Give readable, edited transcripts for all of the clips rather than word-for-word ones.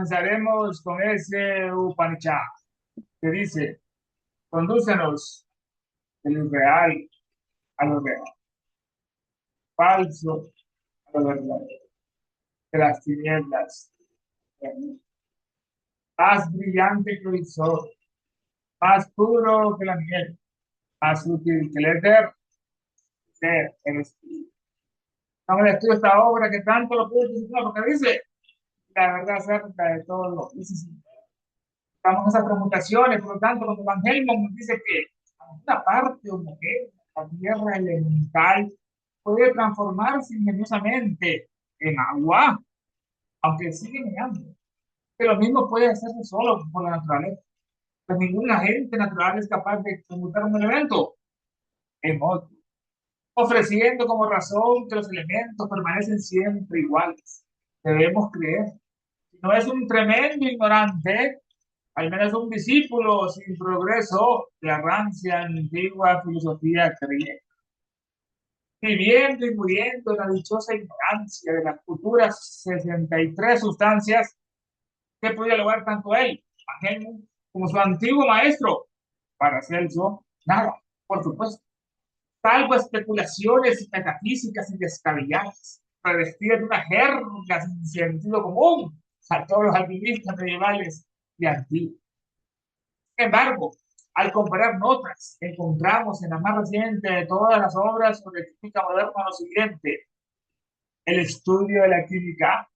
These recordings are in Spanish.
comenzaremos con ese Upanishad que dice, condúcenos de lo real a lo real, falso a lo verdadero, de las tinieblas, más brillante que el sol, más puro que la miel, más útil que el éter, ser el espíritu. Estamos estudio esta obra que tanto lo puedo decir porque dice la verdad acerca de todo lo que dice. Estamos en esas transmutaciones, por lo tanto, cuando Van Helmont nos dice que una parte homogénea, la tierra elemental, puede transformarse ingeniosamente en agua, aunque sigue negando. Que lo mismo puede hacerse solo por la naturaleza. Pues ningún agente natural es capaz de transmutar un elemento en otro, ofreciendo como razón que los elementos permanecen siempre iguales. Debemos creer. Si no es un tremendo ignorante, al menos un discípulo sin progreso de la rancia antigua filosofía griega, viviendo y muriendo en la dichosa ignorancia de las futuras 63 sustancias que podía lograr tanto él, Ageno, como su antiguo maestro, Paracelso, nada, por supuesto, salvo especulaciones metafísicas y descabelladas, revestidas de una jerga sin sentido común a todos los alquimistas medievales y antiguos. Sin embargo, al comparar notas, encontramos en la más reciente de todas las obras sobre química moderna lo siguiente: el estudio de la química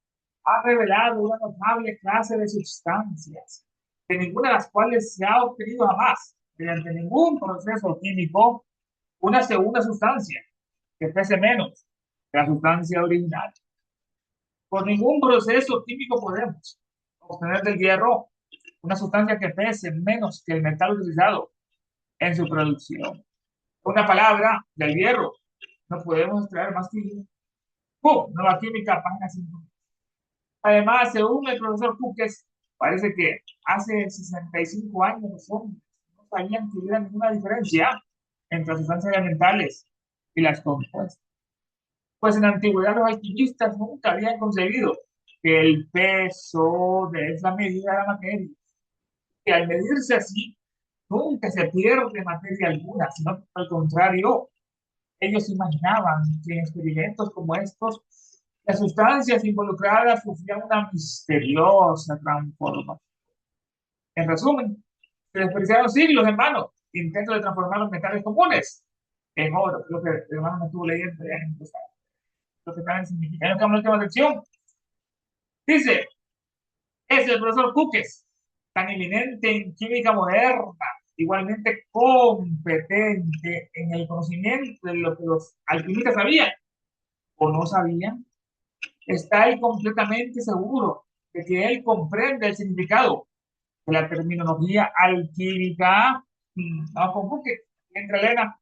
ha revelado una notable clase de sustancias, de ninguna de las cuales se ha obtenido jamás, mediante ningún proceso químico, una segunda sustancia que pese menos que la sustancia original. Por ningún proceso químico podemos obtener del hierro una sustancia que pese menos que el metal utilizado en su producción. Una palabra del hierro, no podemos extraer más que nueva química, página 5. Además, según el profesor Puques, parece que hace 65 años los hombres no sabían que hubiera ninguna diferencia entre las sustancias elementales y las compuestas. Pues en la antigüedad los alquimistas nunca habían concebido que el peso de esa medida de la materia, que al medirse así, nunca se pierde materia alguna, sino al contrario, ellos imaginaban que en experimentos como estos, las sustancias involucradas sufrían una misteriosa transformación. En resumen, se desperdiciaron siglos, hermano, intento de transformar los metales comunes en oro, lo que el hermano me estuvo leyendo ya en lo que también significa. En la última lección, dice, es el profesor Cuques, tan eminente en química moderna, igualmente competente en el conocimiento de lo que los alquimistas sabían o no sabían, está él completamente seguro de que él comprende el significado de la terminología alquímica. Vamos con Cuques, entre Elena.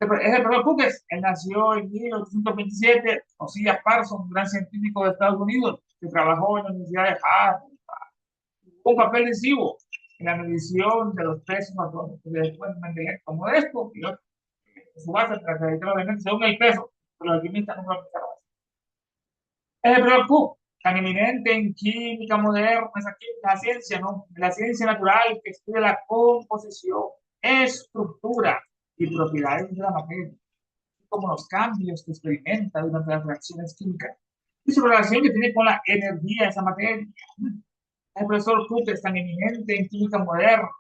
Es el profesor Cuques. Él nació en 1827. Josiah Parsons, un gran científico de Estados Unidos, que trabajó en la Universidad de Harvard. Un papel decisivo en la medición de los pesos atómicos. Después Mendeleev como esto, y su base para acreditar obviamente según el peso, pero los alquimistas no lo aplicaron. Es el profesor Cook, tan eminente en química moderna, la ciencia, ¿no? La ciencia natural que estudia la composición, estructura y propiedades de la materia, como los cambios que experimenta durante las reacciones químicas y su relación que tiene con la energía de esa materia. El profesor Cook es tan eminente en química moderna,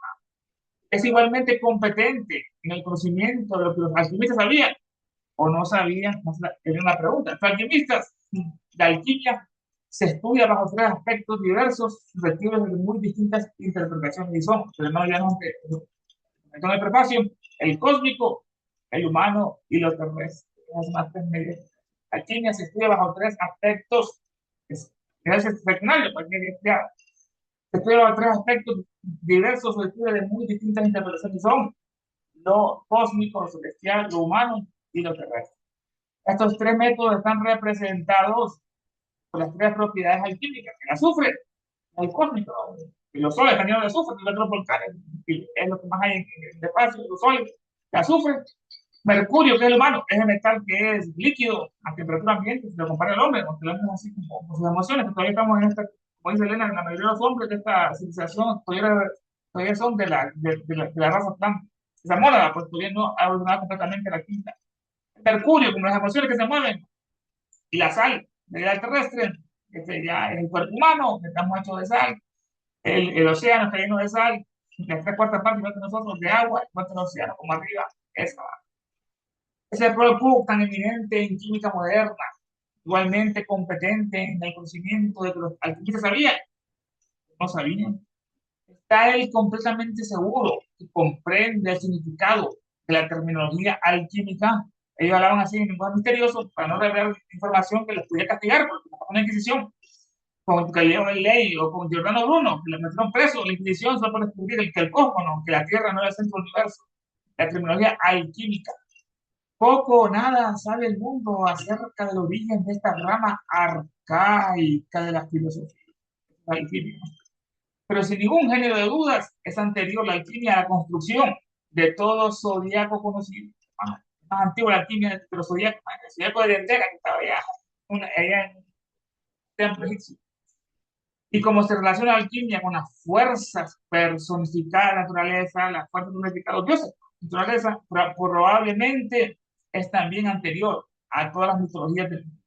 es igualmente competente en el conocimiento de lo que los alquimistas sabían o no sabían, es una pregunta. Los alquimistas de alquimia se estudia bajo tres aspectos diversos, susceptibles de muy distintas interpretaciones y son, pero no ya no en el prefacio, el cósmico, el humano y los terrestres. Alquimia se estudia bajo tres aspectos, es excepcional, porque ya se estudia bajo tres aspectos diversos, susceptibles de muy distintas interpretaciones y son lo cósmico, lo celestial, lo humano y lo terrestre. Estos tres métodos están representados por las tres propiedades alquímicas: el azufre, el cósmico, y los soles también de azufre, y otros volcanes, y es lo que más hay en el espacio, los soles, el azufre, mercurio, que es el humano, es el metal que es líquido a temperatura ambiente, si lo compara el hombre, aunque lo vemos así como sus emociones, que todavía estamos en esta como dice Elena, la mayoría de los hombres de esta civilización todavía son de la raza blanca. Esa mónada, pues todavía no ha evolucionado completamente la quinta. El mercurio, como las emociones que se mueven, y la sal, la vida terrestre, que ya es el cuerpo humano, que estamos hechos de sal, el océano está lleno de sal, las tres cuartas partes de nosotros de agua, igual que el océano, como arriba, esa. Ese es el producto tan eminente en química moderna, igualmente competente en el conocimiento de que los alquimistas sabían, no sabían. Está él completamente seguro y comprende el significado de la terminología alquímica. Ellos hablaban así en lenguaje misterioso para no revelar información que les pudiera castigar, porque una inquisición con Galileo Galilei o con Giordano Bruno, que le metieron preso, la Inquisición solo por descubrir que el cosmos, que la Tierra no era el centro del universo. La terminología alquímica. Poco o nada sabe el mundo acerca del origen de esta rama arcaica de la filosofía, la alquimia. Pero sin ningún género de dudas, es anterior la alquimia a la construcción de todo zodiaco conocido. Más antigua la alquimia de los zodiacos, el zodiaco de Dendera, que estaba allá en el templo egipcio. Y como se relaciona la alquimia con las fuerzas personificadas de la naturaleza, las fuerzas personificadas de los dioses, naturaleza probablemente es también anterior a todas las mitologías del mundo.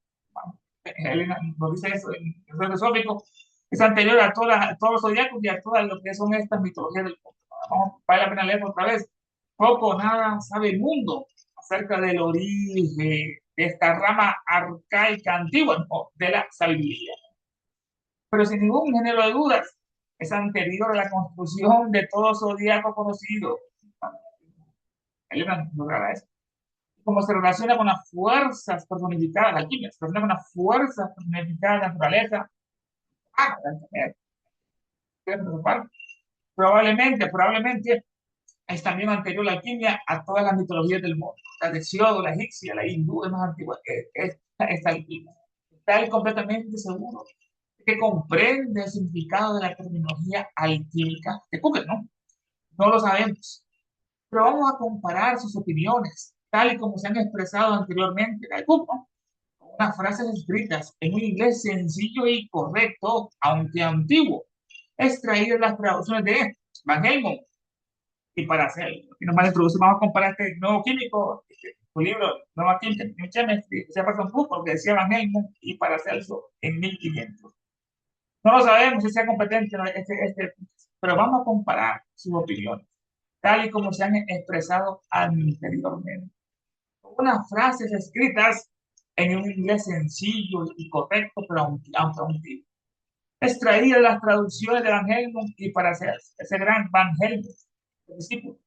Elena nos dice eso en el filosófico, es anterior a todos los zodiacos y a todas lo que son estas mitologías del mundo. Vale la pena leer otra vez. Poco o nada sabe el mundo acerca del origen de esta rama arcaica antigua, no, de la sabiduría. Pero sin ningún género de dudas, es anterior a la construcción de todo zodiaco conocido. Elena logrará eso. Como se relaciona con las fuerzas personificadas, la alquimia se relaciona con las fuerzas personificadas de la naturaleza. Ah, probablemente es también anterior la alquimia a todas las mitologías del mundo. La de Siodo, la egipcia, la hindú es más antigua que esta alquimia. Está él completamente seguro que comprende el significado de la terminología alquímica de Google, ¿no? No lo sabemos, pero vamos a comparar sus opiniones, tal y como se han expresado anteriormente, de Google, ¿no? Con unas frases escritas en un inglés sencillo y correcto, aunque antiguo, extraídas de las traducciones de Van Helmont. Y para hacer, y nos van a introducir, vamos a comparar este nuevo químico, su libro, Nueva Química, New Chemistry, se llama porque decía Van Helmont, y para hacerlo en 1500. No lo sabemos si sea competente, ¿no? Pero vamos a comparar sus opiniones, tal y como se han expresado anteriormente. Unas frases escritas en un inglés sencillo y correcto, pero aunque antiguo. Extraídas de las traducciones de Van Helmont y para hacer ese gran Van Helmont, el discípulo,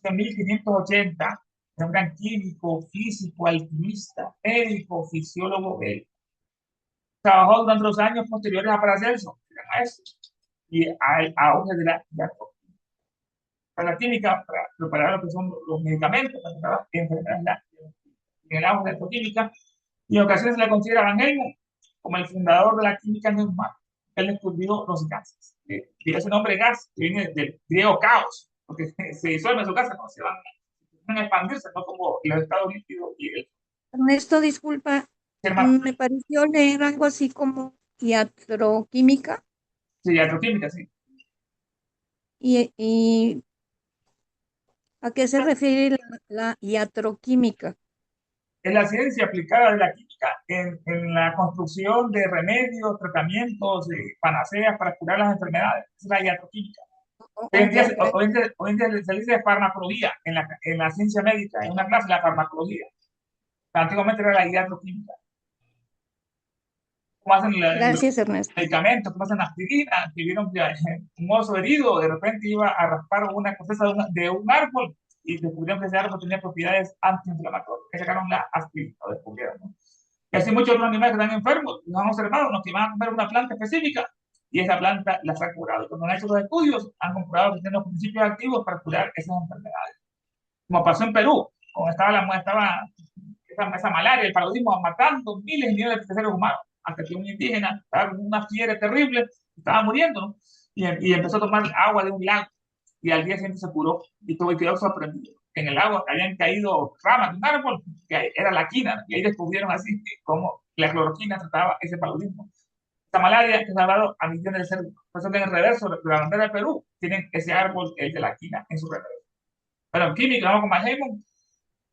en 1580, un gran químico, físico, alquimista, médico, fisiólogo belga. Trabajó durante los años posteriores a Paracelso, era maestro, y al auge de la química para preparar lo que son los medicamentos para enfermedades en el auge de la química, y en ocasiones se le considera Van Helmont como el fundador de la química neumática. Él descubrió los gases. Y ese nombre gas que viene del griego caos, porque se disuelve en su casa, no se van a expandirse, no como los estados líquidos y el Ernesto, disculpa, hermano. me pareció leer algo así como iatroquímica Sí, agroquímica, sí. y ¿a qué se refiere la iatroquímica? Es la ciencia aplicada de la química en la construcción de remedios, tratamientos, panaceas para curar las enfermedades. Es la iatroquímica. Hoy en día, Ya, gracias. hoy en día se dice farmacología en la ciencia médica, en una clase de la farmacología. Antiguamente era la iatroquímica. Cómo hacen los Gracias, Ernesto. medicamentos, cómo hacen aspirina, que vieron que un oso herido de repente iba a raspar una corteza de un árbol y descubrieron que ese árbol tenía propiedades antiinflamatorias, que sacaron la aspirina, lo descubrieron, ¿no? Y así muchos otros animales que están enfermos, los han observado, los que van a comer una planta específica y esa planta las ha curado. Y cuando han hecho los estudios, han comprobado que tienen los principios activos para curar esas enfermedades. Como pasó en Perú, cuando estaba esa malaria, el paludismo, matando miles y millones de seres humanos, hasta que un indígena estaba con una fiebre terrible, estaba muriendo, ¿no? Y empezó a tomar agua de un lago, y al día siguiente se curó, y todo quedó sorprendido. En el agua habían caído ramas de un árbol, que era la quina, y ahí descubrieron así cómo la cloroquina trataba ese paludismo. Esta malaria que se ha dado a millones de seres. Por eso que en el reverso de la bandera de Perú tienen ese árbol, el de la quina, en su reverso. Bueno, químico, vamos con Magellón.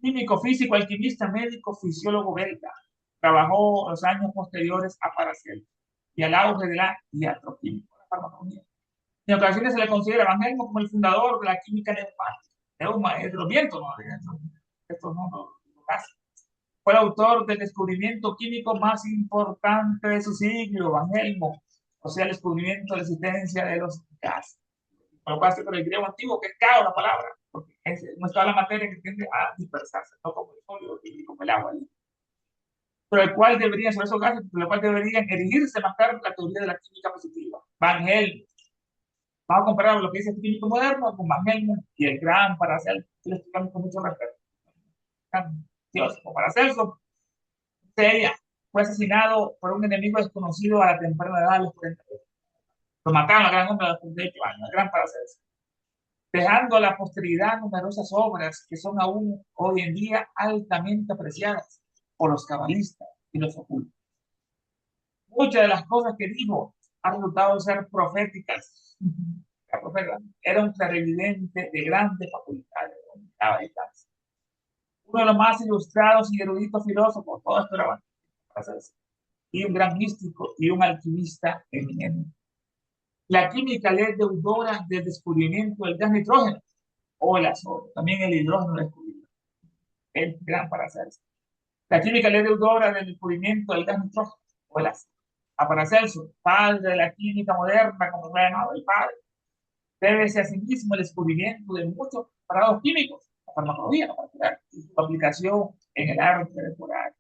Químico, físico, alquimista, médico, fisiólogo belga. Trabajó los años posteriores a Paracelso y al auge de la iatroquímica, la farmacología. En ocasiones se le considera a Van Helmont como el fundador de la química neumática. Neuma es de los vientos, ¿no? Estos no los gases. Fue el autor del descubrimiento químico más importante de su siglo, Van Helmont, o sea, el descubrimiento de la existencia de los gases. Por lo cual, con el griego antiguo, que es cao la palabra, porque no es toda la materia que tiende a dispersarse, no como el sólido y como el agua. Por el cual deberían, sobre esos gases, por el cual deberían erigirse más tarde la teoría de la química positiva. Van Helmont. Vamos a comparar lo que dice el químico moderno con Van Helmont y el gran Paracelso, que le explicamos con mucho respeto. Dios, como Paracelso, seria, fue asesinado por un enemigo desconocido a la temprana edad de los 40 años. Lo mataron a gran hombre a los 38 años, el gran Paracelso, dejando a la posteridad numerosas obras que son aún hoy en día altamente apreciadas por los cabalistas y los ocultos. Muchas de las cosas que dijo han resultado ser proféticas. La profeta era un clarividente de grandes facultades. Uno de los más ilustrados y eruditos filósofos, todo esto era y un gran místico y un alquimista eminente. La química le es deudora del descubrimiento del gas nitrógeno o el azoto, también el hidrógeno lo descubrió, el gran Paracelso. La química le es deudora del descubrimiento del gas nitrógeno o el azoto. A Paracelso, padre de la química moderna, como fue llamado el padre, débese a sí mismo el descubrimiento de muchos preparados químicos, la farmacología, en particular, y su aplicación en el arte temporal.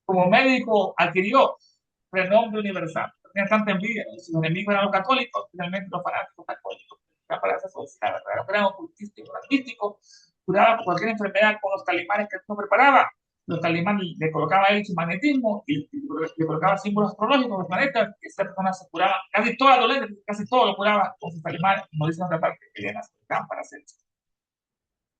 Como médico adquirió renombre universal. Tenía tanta envidia, ¿no? Sus enemigos eran los católicos, finalmente los fanáticos católicos. Para esa sociedad, era ocultístico, era místico, curaba por cualquier enfermedad con los talimanes que no preparaba. Los talimanes le colocaba a él su magnetismo y le colocaba símbolos astrológicos de planetas, que esta persona se curaba, casi todas las dolencias, casi todo lo curaba con sus talimanes, como dice otra parte, que le para hacer eso.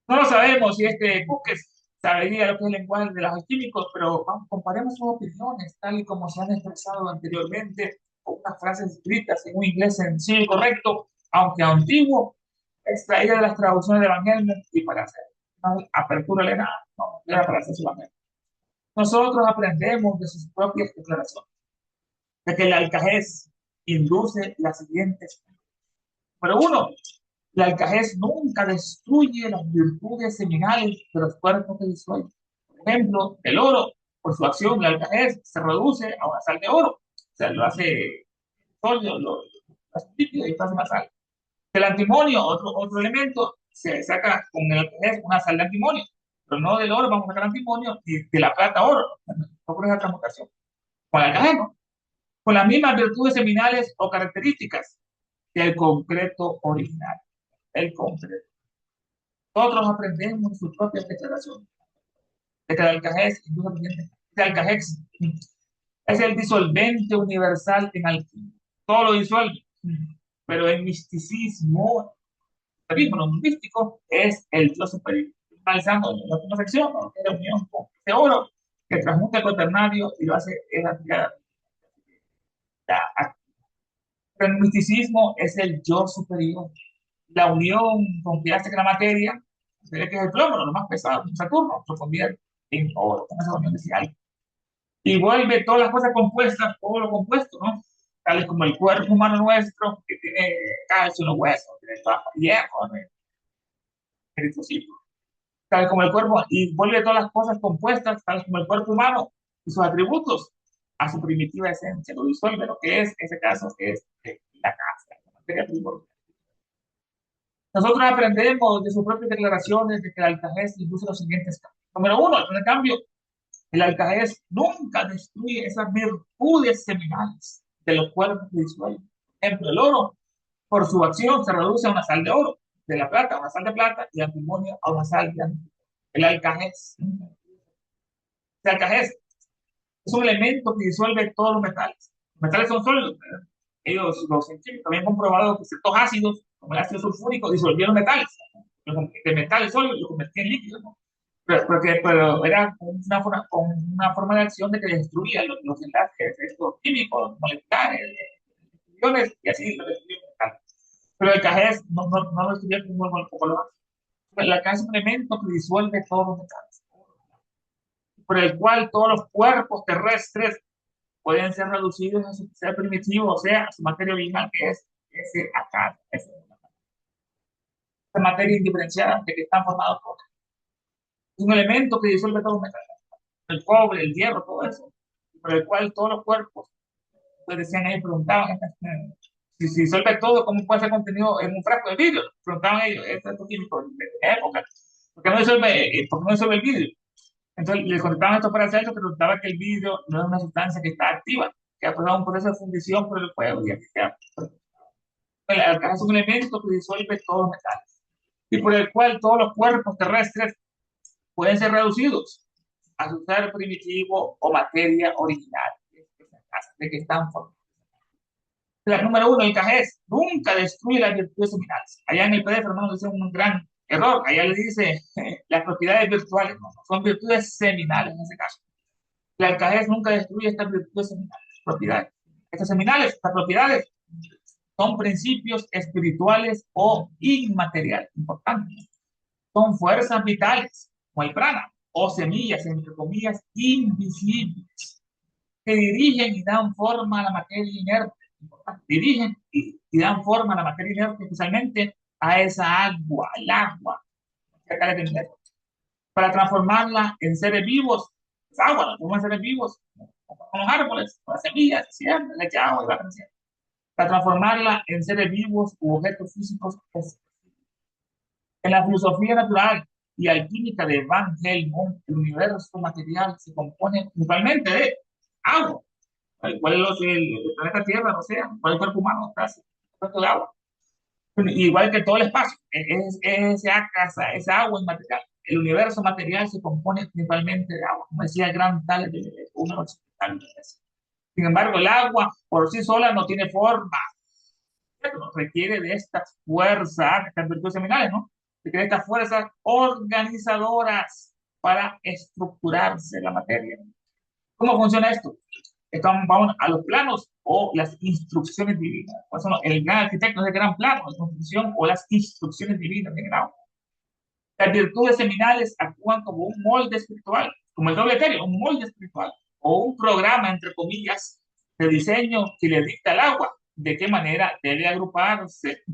No lo sabemos si este Buques sabería lo que es el lenguaje de los alquímicos, pero vamos, comparemos sus opiniones, tal y como se han expresado anteriormente, con unas frases escritas en un inglés sencillo y correcto, aunque antiguo, extraídas de las traducciones de Evangelio y para hacer una apertura legal, no, era para hacer su Evangelio. Nosotros aprendemos de sus propias declaraciones, de que el alcajés induce las siguientes. Número uno, el alcajés nunca destruye las virtudes seminales de los cuerpos que disuelve. Por ejemplo, el oro, por su acción, el alcajés se reduce a una sal de oro. O sea, lo hace sólido, lo hace líquido y hace una sal. El antimonio, otro elemento, se saca con el alcajés una sal de antimonio. Pero no del oro vamos a sacar antimonio y de la plata oro. No por esa transmutación. Con el alcajés, ¿no? Con las mismas virtudes seminales o características que el concreto original. El concreto. Nosotros aprendemos sus propias declaraciones. De que el alcajés es el disolvente universal en alquimia. Todo lo disuelve. Pero el misticismo, el místico, es el Dios superior. Analizando en la última sección, ¿no? Que es la unión con este oro que transmuta el cuaternario y lo hace el misticismo es el yo superior. La unión con que hace que la materia, que es el plomo, lo más pesado, Saturno, lo convierte en oro, con esa unión de y vuelve todas las cosas compuestas, todo lo compuesto, ¿no? Tales como el cuerpo humano nuestro, que tiene calcio en los huesos, tiene hierro, eritrocito, tales como el cuerpo, y vuelve todas las cosas compuestas, tales como el cuerpo humano y sus atributos, a su primitiva esencia, lo disuelve, lo que es, en ese caso, que es la casa, la materia primordial. Nosotros aprendemos de sus propias declaraciones de que el alcajés induce los siguientes cambios. Número uno, en cambio, el alcajés nunca destruye esas virtudes seminales de los cuerpos que disuelven. Por ejemplo, el oro, por su acción, se reduce a una sal de oro, de la plata a una sal de plata y antimonio a una sal de antimonio. El alcajés. El alcajés es un elemento que disuelve todos los metales. Los metales son sólidos. ¿Verdad? Ellos, los científicos, habían comprobado que ciertos ácidos, como el ácido sulfúrico, disolvieron metales. De metales sólidos los convertían en líquidos, ¿no? pero era con una forma de acción de que destruía los enlaces estos químicos, moleculares, iones, y así lo destruía. Pero el cajés no lo destruía como lo hace. El cajés es un elemento que disuelve todos los metales, por el cual todos los cuerpos terrestres pueden ser reducidos a su ser primitivo, o sea, a su materia original, que es ese acá, esa materia indiferenciada de que están formados todos. Es un elemento que disuelve todos los metales, el cobre, el hierro, todo eso, por el cual todos los cuerpos, pues decían ellos, preguntaban, si disuelve todo, ¿cómo puede ser contenido en un frasco de vidrio? Preguntaban ellos, estos químicos de época, ¿por qué no disuelve el vidrio? Entonces les contestaban esto para hacer eso, pero resultaba que el vidrio no es una sustancia que está activa, que ha pasado un proceso de fundición por el fuego y así sea. El alcance es un elemento que disuelve todos los metales y por el cual todos los cuerpos terrestres pueden ser reducidos a su ser primitivo o materia original, de que están formados. La número uno, el cajés nunca destruye las virtudes seminales. Allá en el PDF, hermano, dice un gran error. Allá le dice las propiedades virtuales, no, son virtudes seminales en ese caso. El alcajés nunca destruye estas virtudes seminales, propiedades. Estas seminales, estas propiedades, son principios espirituales o inmateriales, importantes. Son fuerzas vitales, como el prana, o semillas, entre comillas, invisibles, que dirigen y dan forma a la materia inerte. Dirigen y dan forma a la materia inerte, especialmente a esa agua, el agua, para transformarla en seres vivos. Es agua, la transforma en seres vivos, con los árboles, con las semillas, siempre le echa agua y va creciendo. Para transformarla en seres vivos u objetos físicos. En la filosofía natural y alquímica de Van Helmont, el universo material se compone principalmente de agua. ¿Cuál es el planeta Tierra? No sé, ¿cuál es el cuerpo humano? Casi, de agua. Igual que todo el espacio, esa agua inmaterial. El universo material se compone principalmente de agua, como decía el gran Tales de uno. Sin embargo, el agua por sí sola no tiene forma, requiere de estas fuerzas, estas virtudes seminales, ¿no? Requiere de estas fuerzas organizadoras para estructurarse la materia. ¿Cómo funciona esto? Vamos a los planos o las instrucciones divinas. Por eso el gran arquitecto es el gran plano de construcción o las instrucciones divinas en el agua. Las virtudes seminales actúan como un molde espiritual, como el doble etéreo, un molde espiritual o un programa, entre comillas, de diseño que le dicta el agua de qué manera debe agruparse.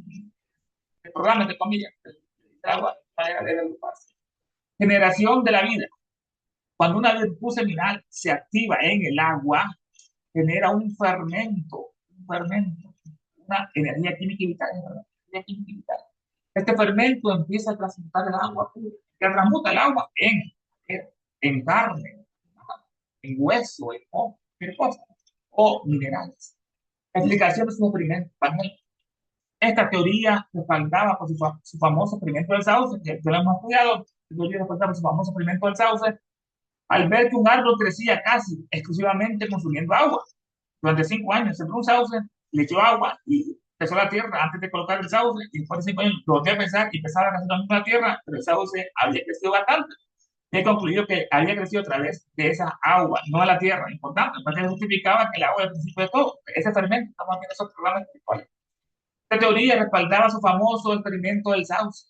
El programa, entre comillas, el agua, de qué manera debe agruparse. Generación de la vida. Cuando una virtud seminal se activa en el agua, genera un fermento, una energía química vital, energía química vital. Este fermento empieza a transmutar el agua, que transmuta el agua en carne, en hueso, en cosas, o minerales. Explicación de su experimento. Esta teoría respaldaba por su famoso experimento del sauce, que lo hemos estudiado, la teoría respaldaba por su famoso experimento del sauce, al ver que un árbol crecía casi exclusivamente consumiendo agua. Durante 5 años sembró un sauce, le echó agua y empezó la tierra antes de colocar el sauce, y después de 5 años lo volvió a pensar y empezaba a crecer la misma tierra, pero el sauce había crecido bastante. Y he concluido que había crecido a través de esa agua, no de la tierra. Importante, porque justificaba que el agua es el principio de todo. Ese fermento, estamos viendo esos programas espirituales. Esta teoría respaldaba su famoso experimento del sauce,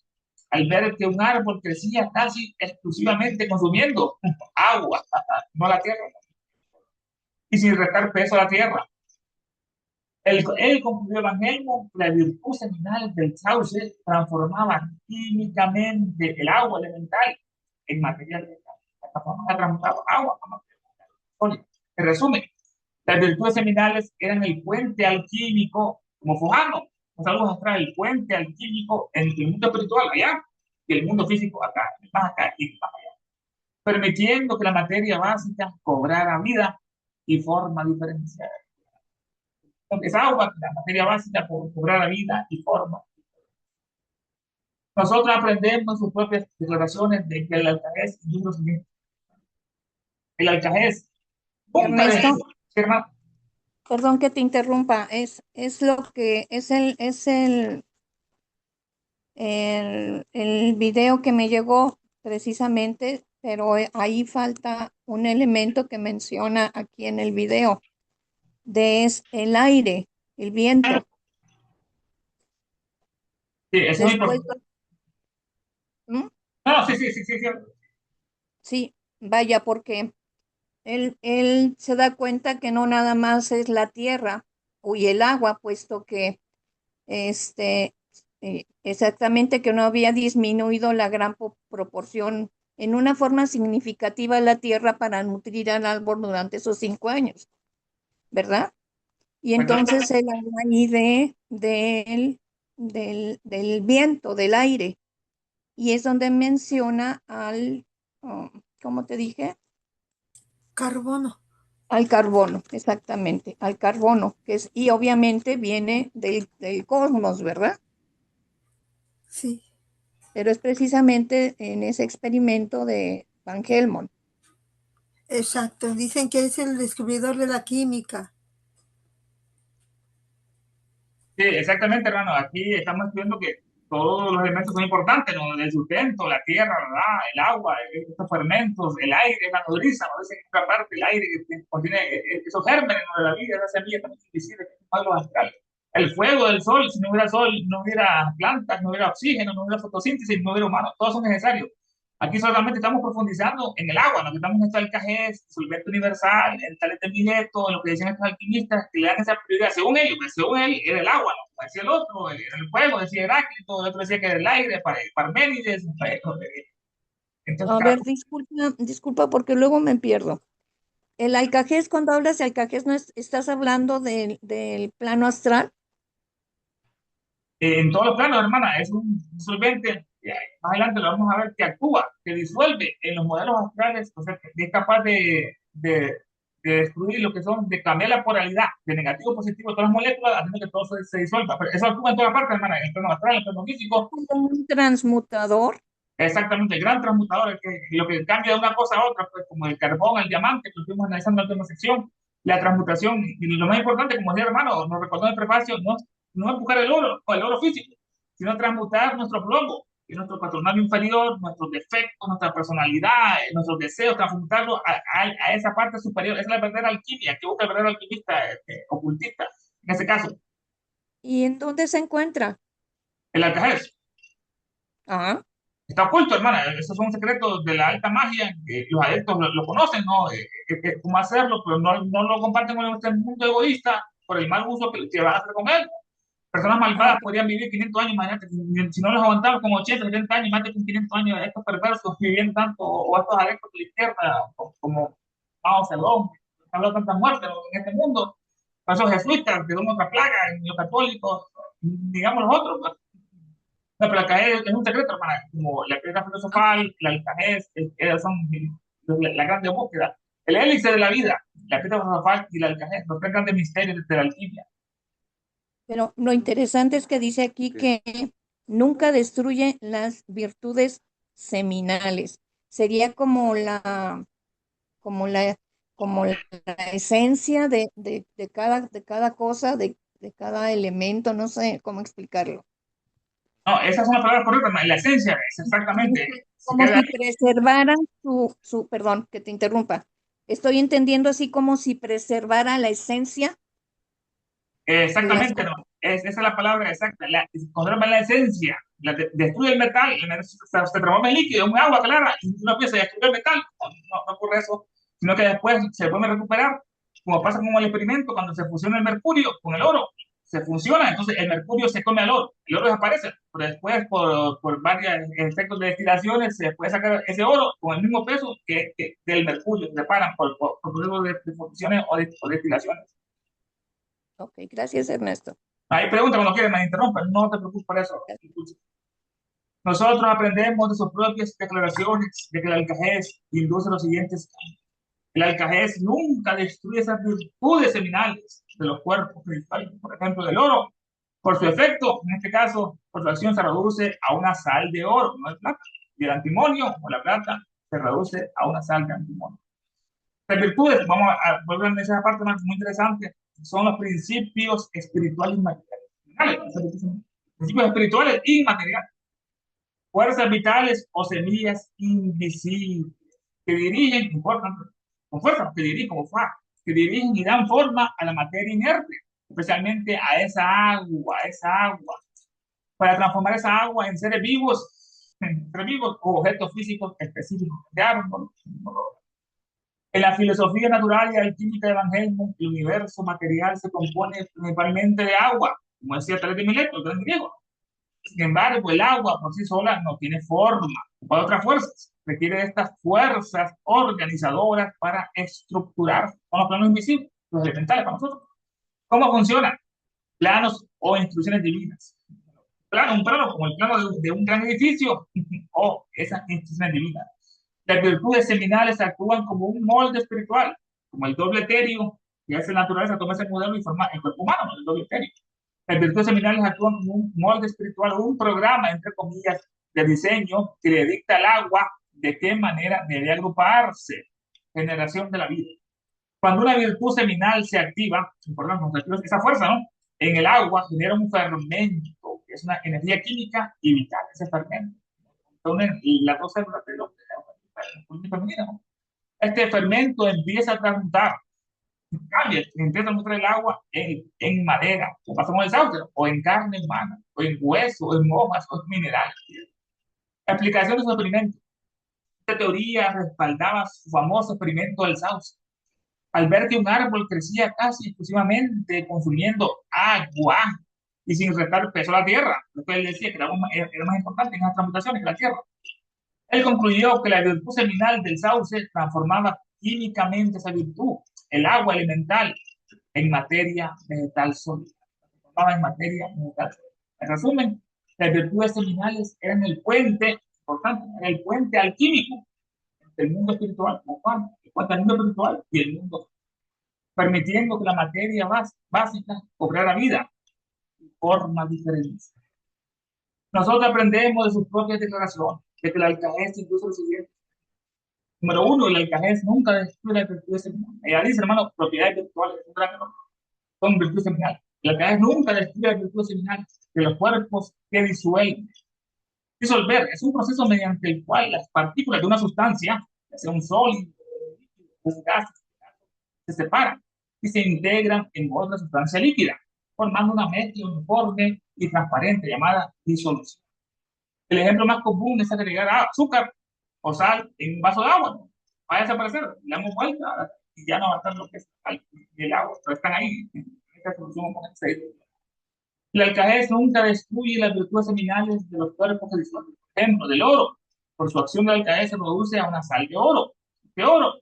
al ver que un árbol crecía casi exclusivamente consumiendo agua, no la tierra, y sin restar peso a la tierra. Él concluyó Evangelio, la virtud seminal del sauce transformaba químicamente el agua elemental en material elemental. Esta forma transmutaba agua a material. En resumen, las virtudes seminales eran el puente alquímico, como Fujano, nos saludos atrás, el puente alquímico entre el mundo espiritual allá y el mundo físico acá, más acá y más allá, permitiendo que la materia básica cobrara vida y forma diferenciada. Es agua, la materia básica, por cobrara vida y forma. Nosotros aprendemos sus propias declaraciones de que el alcajés, el alcajés, nunca Ernesto, dejó, hermano. perdón que te interrumpa, es lo que es el video que me llegó precisamente pero ahí falta un elemento que menciona aquí en el video, es el aire, el viento. Sí, eso es Después, importante. ¿Mm? No, sí, sí, sí, sí, sí. Sí, vaya, porque él se da cuenta que no nada más es la tierra y el agua, puesto que este, exactamente que no había disminuido la gran proporción en una forma significativa la tierra para nutrir al árbol durante esos 5 años, ¿verdad? Y entonces Exactamente. él habla ahí del viento, del aire, y es donde menciona ¿cómo te dije? Carbono. Al carbono, exactamente, al carbono, y obviamente viene del cosmos, ¿verdad? Sí, Pero es precisamente en ese experimento de Van Helmont. exacto. Dicen que es el descubridor de la química. Sí, exactamente, hermano. Aquí estamos viendo que todos los elementos son importantes, ¿no? El sustento, la tierra, ¿verdad? El agua, estos fermentos, el aire, la nodriza, ¿no? Dicen que otra parte, el aire que contiene esos gérmenes, ¿no? De la vida, esa semilla también invisible, que es algo astral. El fuego, el sol, si no hubiera sol, no hubiera plantas, no hubiera oxígeno, no hubiera fotosíntesis, no hubiera humanos, todos son necesarios. Aquí solamente estamos profundizando en el agua, lo que estamos en esta alcajez, solvente universal, el Tales de Mileto, en lo que dicen estos alquimistas, que le dan esa prioridad. Según ellos, pues, según él, era el agua, ¿no? Como decía el otro, era el fuego, decía Heráclito, el otro decía que era el aire, para Parménides. Entonces, A cada ver, disculpa porque luego me pierdo. El alcajés, cuando hablas de alcajés, ¿no estás hablando del plano astral? en todos los planos, hermana, es un solvente, más adelante lo vamos a ver, que actúa, que disuelve en los modelos astrales, o sea, que es capaz de destruir lo que son, de cambiar la polaridad de negativo a positivo de todas las moléculas, haciendo que todo se disuelva. Pero eso actúa en todas partes, hermana, en el plano astral, en el plano físico. Como un transmutador. Exactamente, el gran transmutador, es que lo que cambia de una cosa a otra, pues como el carbón, el diamante, que lo estuvimos analizando en la última sección, la transmutación, y lo más importante, como decía hermano, nos recordó en el prefacio, no es buscar el oro, o el oro físico, sino transmutar nuestro plomo, y nuestro patronato inferior, nuestros defectos, nuestra personalidad, nuestros deseos, transmutarlo a esa parte superior. Esa es la verdadera alquimia, que busca el verdadero alquimista, ocultista, en ese caso, ¿Y en dónde se encuentra? el alcajez. Ah, Está oculto, hermana. Esos son secretos de la alta magia. Los adeptos lo conocen, ¿no? Cómo hacerlo, pero no lo comparten con este mundo egoísta por el mal uso que van a hacer con él. Personas malvadas ok. podrían vivir 500 años, imagínate, si no los aguantamos como 80, 70 años, más de 500 años, estos perversos viviendo tanto, o estos adeptos de la izquierda, como Mao Zedong, han hablado tantas muertes en este mundo, esos jesuitas, que son otra plaga, y los católicos, digamos los otros, pues. No, pero el alcajez es un secreto, hermana. Como la piedra filosofal, el alcajez, son la grande búsqueda. El hélice de la vida, la piedra filosofal y el alcajez, los tres grandes misterios de la alquimia. Pero lo interesante es que dice aquí que nunca destruye las virtudes seminales. Sería como la, como la esencia de cada cosa, de cada elemento, no sé cómo explicarlo. No, esas son las palabras correctas, hermana. La esencia es exactamente. Se Como queda si ahí. preservaran perdón, que te interrumpa. Estoy entendiendo así como si preservara la esencia de las Exactamente, cosas. no. Esa es la palabra exacta. Conserva la esencia. Destruye el metal, se transforma en líquido, en un agua clara, y uno piensa destruir el metal. No ocurre eso, sino que después se puede recuperar, como pasa con el experimento, cuando se fusiona el mercurio con el oro. Se fusiona, entonces el mercurio se come al oro, el oro desaparece, pero después por varios efectos de destilaciones se puede sacar ese oro con el mismo peso que del mercurio, se separan por procesos de fusiones o destilaciones. Ok, gracias, Ernesto. Hay preguntas cuando quieran, me interrumpen, no te preocupes por eso. Nosotros aprendemos de sus propias declaraciones de que el alcajez induce los siguientes cambios. El alcajez nunca destruye esas virtudes seminales de los cuerpos cristalinos, por ejemplo, del oro. Por su efecto, en este caso, por su acción se reduce a una sal de oro, no es plata. Y el antimonio o la plata se reduce a una sal de antimonio. Las virtudes, vamos a volver a esa parte muy interesante, son los principios espirituales inmateriales. Principios espirituales inmateriales. Fuerzas vitales o semillas invisibles. que dirigen, importante, con fuerza, que dirigen, como fue, que dirigen y dan forma a la materia inerte, especialmente a esa agua, para transformar esa agua en seres vivos o objetos físicos específicos de árboles. En la filosofía natural y alquímica de Van Helmont, el universo material se compone principalmente de agua, como decía Tales de Mileto, el gran griego. Sin embargo, el agua por sí sola no tiene forma, para otras fuerzas. Requiere de estas fuerzas organizadoras para estructurar con los planos invisibles, los elementales para nosotros. ¿Cómo funciona? Planos o instrucciones divinas. Un plano como el plano de un gran edificio o esas instrucciones divinas. Las virtudes seminales actúan como un molde espiritual, como el doble etéreo, que hace la naturaleza, toma ese modelo y forma el cuerpo humano, el doble etéreo. Las virtudes seminales actúan como un molde espiritual, un programa, entre comillas, de diseño que le dicta al agua de qué manera debe agruparse. Generación de la vida. Cuando una virtud seminal se activa, importante, esa fuerza, ¿no? En el agua genera un fermento, que es una energía química y vital, ese fermento. Entonces, las dos células de los ¿no? Este fermento empieza a transmutar, cambia, empieza a mostrar el agua en madera, como pasa con el sauce, o en carne humana, o en hueso, o en hojas, o en minerales. La explicación de su experimento. Esta teoría respaldaba su famoso experimento del sauce. Al ver que un árbol crecía casi exclusivamente consumiendo agua y sin restar peso a la tierra, lo que él decía que era más importante en las transmutaciones que la tierra. Él concluyó que la virtud seminal del sauce transformaba químicamente esa virtud, el agua elemental, en materia vegetal sólida. Transformaba en materia vegetal sólida. En resumen, las virtudes seminales eran el puente, importante, era el puente alquímico entre el mundo espiritual, el puente al mundo espiritual y el mundo, permitiendo que la materia básica cobrara vida de forma diferente. Nosotros aprendemos de sus propias declaraciones, de que el alcajez incluso lo siguiente. Número uno, el alcajez nunca destruye las virtudes seminales. Ella dice, hermano, propiedades virtuales, son virtudes seminales. El alcajez nunca destruye las virtudes seminales de los cuerpos que disuelven. Disolver es un proceso mediante el cual las partículas de una sustancia, ya sea un sólido, un gas, se separan y se integran en otra sustancia líquida, formando una mezcla uniforme y transparente llamada disolución. El ejemplo más común es agregar azúcar o sal en un vaso de agua, ¿no? Va a desaparecer, le damos vuelta y ya no va a estar lo que es el agua, pero están ahí. Esta solución el alcajez nunca destruye las virtudes seminales de los cuerpos que disuelven. Por ejemplo, del oro. Por su acción de alcajez se produce a una sal de oro. ¿Qué oro?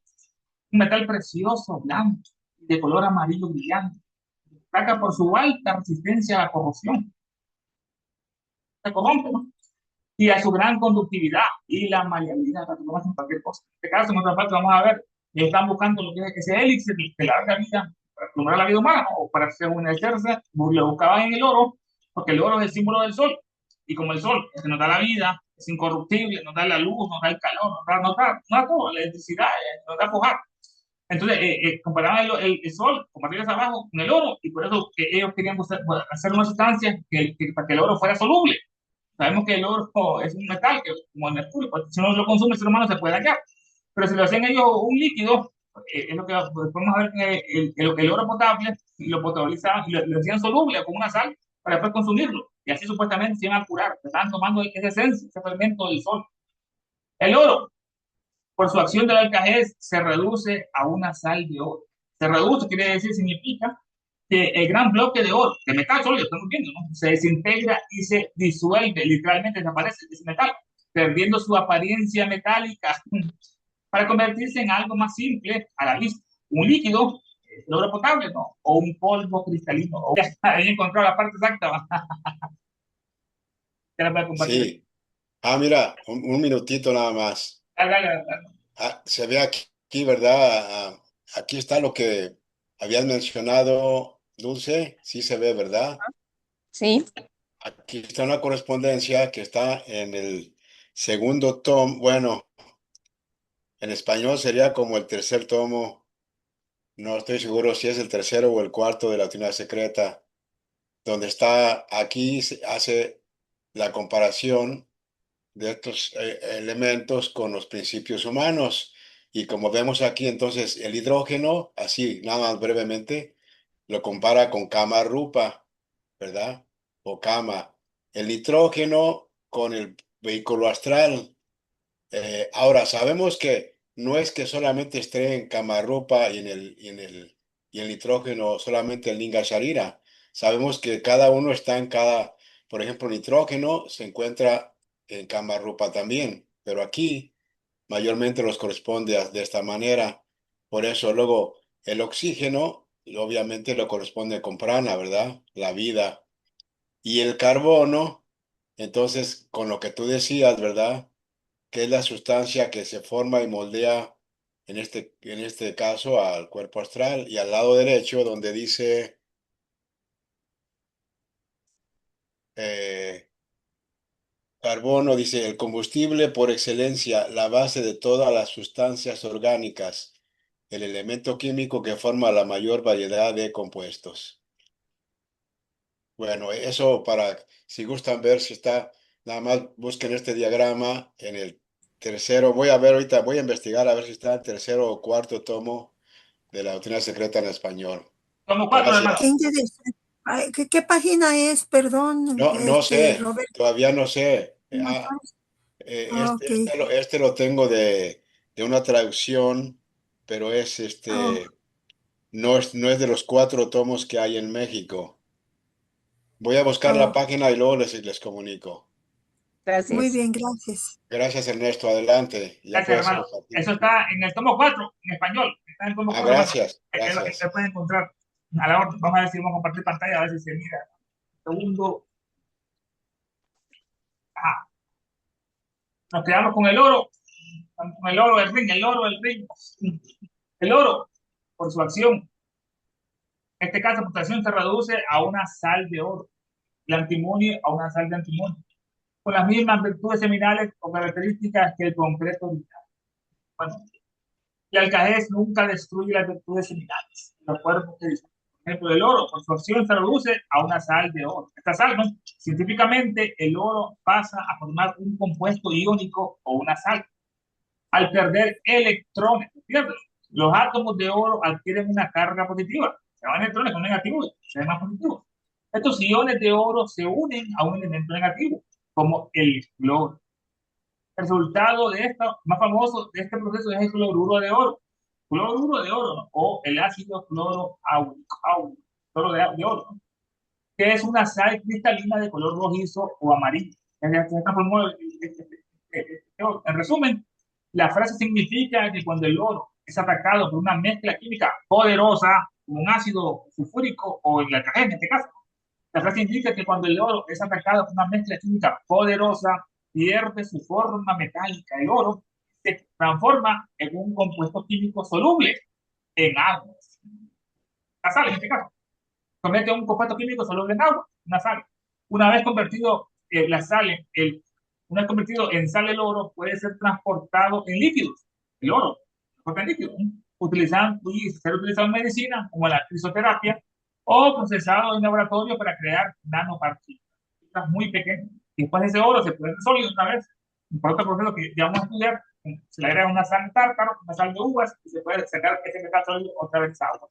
Un metal precioso, blanco, de color amarillo brillante. Destaca por su alta resistencia a la corrosión. Se corrompe, ¿no? Y a su gran conductividad y la maleabilidad para que no hacen cualquier cosa. En este caso, en otra parte, vamos a ver, están buscando lo que es ese élixir de larga vida para prolongar la vida humana o para rejuvenecerse, lo buscaban en el oro, porque el oro es el símbolo del sol. Y como el sol es que nos da la vida, es incorruptible, nos da la luz, nos da el calor, nos da todo, la electricidad, nos da fojar. Entonces, comparaban el sol, como arriba hacia abajo, con el oro, y por eso que ellos querían hacer una sustancia para que el oro fuera soluble. Sabemos que el oro es un metal, que como el mercurio, pues, si no lo consume el ser humano se puede dañar. Pero si lo hacen ellos un líquido, es lo que podemos ver que el oro potable lo potabilizaban y lo hacían soluble con una sal para después consumirlo. Y así supuestamente se iban a curar. Estaban tomando esa esencia, ese fermento del sol. El oro, por su acción del alcajez, se reduce a una sal de oro. Se reduce, quiere decir, significa que el gran bloque de oro, de metal sólido, estamos viendo, ¿no? Se desintegra y se disuelve, literalmente desaparece ese metal, perdiendo su apariencia metálica para convertirse en algo más simple a la vista. Un líquido, el oro potable, ¿no? O un polvo cristalino. O ya ahí encontró la parte exacta. Ya la voy a compartir. Sí. Mira, un minutito nada más. Dale. Se ve aquí, ¿verdad? Aquí está lo que habías mencionado, Dulce. Sí se ve, ¿verdad? Sí, Aquí está una correspondencia que está en el segundo tomo. Bueno, en español sería como el tercer tomo. No estoy seguro si es el tercero o el cuarto de la Trinidad Secreta, donde está, aquí se hace la comparación de estos elementos con los principios humanos. Y como vemos aquí, entonces el hidrógeno, así nada más brevemente, lo compara con cama rupa, ¿verdad? O cama. El nitrógeno con el vehículo astral. Ahora, sabemos que no es que solamente esté en Kamarupa y el nitrógeno solamente en Linga Sharira. Sabemos que cada uno está en cada, por ejemplo, nitrógeno se encuentra en Kamarupa también, pero aquí mayormente los corresponde de esta manera. Por eso luego el oxígeno obviamente lo corresponde con prana, ¿verdad? La vida. Y el carbono, entonces, con lo que tú decías, ¿verdad? Que es la sustancia que se forma y moldea en este caso al cuerpo astral, y al lado derecho donde dice eh, carbono, dice el combustible por excelencia, la base de todas las sustancias orgánicas, el elemento químico que forma la mayor variedad de compuestos. Bueno, eso si gustan ver si está, nada más busquen este diagrama en el tercero. Voy a ver ahorita, voy a investigar a ver si está en tercero o cuarto tomo de la doctrina secreta en español. Tomo 4, hermano. Qué Gracias. interesante. Ay, ¿qué página es? Perdón, No sé, Roberto. todavía no sé. ¿No sabes? Ah, ok. Este lo tengo de una traducción, pero Oh, no es de los 4 tomos que hay en México. Voy a buscar la oh, página y luego les comunico. muy Gracias. bien, gracias. Gracias, Ernesto. Adelante. Ya Gracias, puedes hermano. compartir. Eso está en el tomo 4, en español. Está en el tomo 4, hermano. Gracias, Es lo que gracias. usted puede encontrar. A la hora, vamos a ver si vamos a compartir pantalla, a ver si se mira. Segundo. Ajá. Nos quedamos con el oro. Con el oro del ring, el oro del ring. El oro, por su acción. En este caso, por su acción se reduce a una sal de oro. El antimonio a una sal de antimonio. Con las mismas virtudes seminales o características que el concreto original. Bueno, y Alcajés nunca destruye las virtudes seminales. Los cuerpos que dicen. Por ejemplo, el oro, por su acción, se reduce a una sal de oro. Esta sal, ¿no? Científicamente, el oro pasa a formar un compuesto iónico o una sal. Al perder electrones, ¿entiendes? Los átomos de oro adquieren una carga positiva. Se van electrones, son negativos, se ven más positivos. Estos iones de oro se unen a un elemento negativo, como el cloro. El resultado de esto, más famoso de este proceso es el cloruro de oro, ¿no? O el ácido cloroáurico, cloro de oro, ¿no? Que es una sal cristalina de color rojizo o amarillo. En resumen, la frase significa que cuando el oro es atacado por una mezcla química poderosa, como un ácido sulfúrico o el alcajé en este caso, la frase indica que cuando el oro es atacado por una mezcla química poderosa, pierde su forma metálica. El oro se transforma en un compuesto químico soluble en agua. La sal, en este caso, convierte en un compuesto químico soluble en agua, una sal. Una vez convertido la sal, una vez convertido en sal, el oro puede ser transportado en líquidos. El oro, transporta en líquidos, ¿no? Puede ser utilizado en medicina, como la crisoterapia, o procesado en laboratorio para crear nanopartículas muy pequeñas. Y después ese oro se puede sólido otra vez, por otro proceso que ya vamos a estudiar, se le agrega una sal de tártaro, una sal de uvas, y se puede sacar ese metal sólido otra vez agua.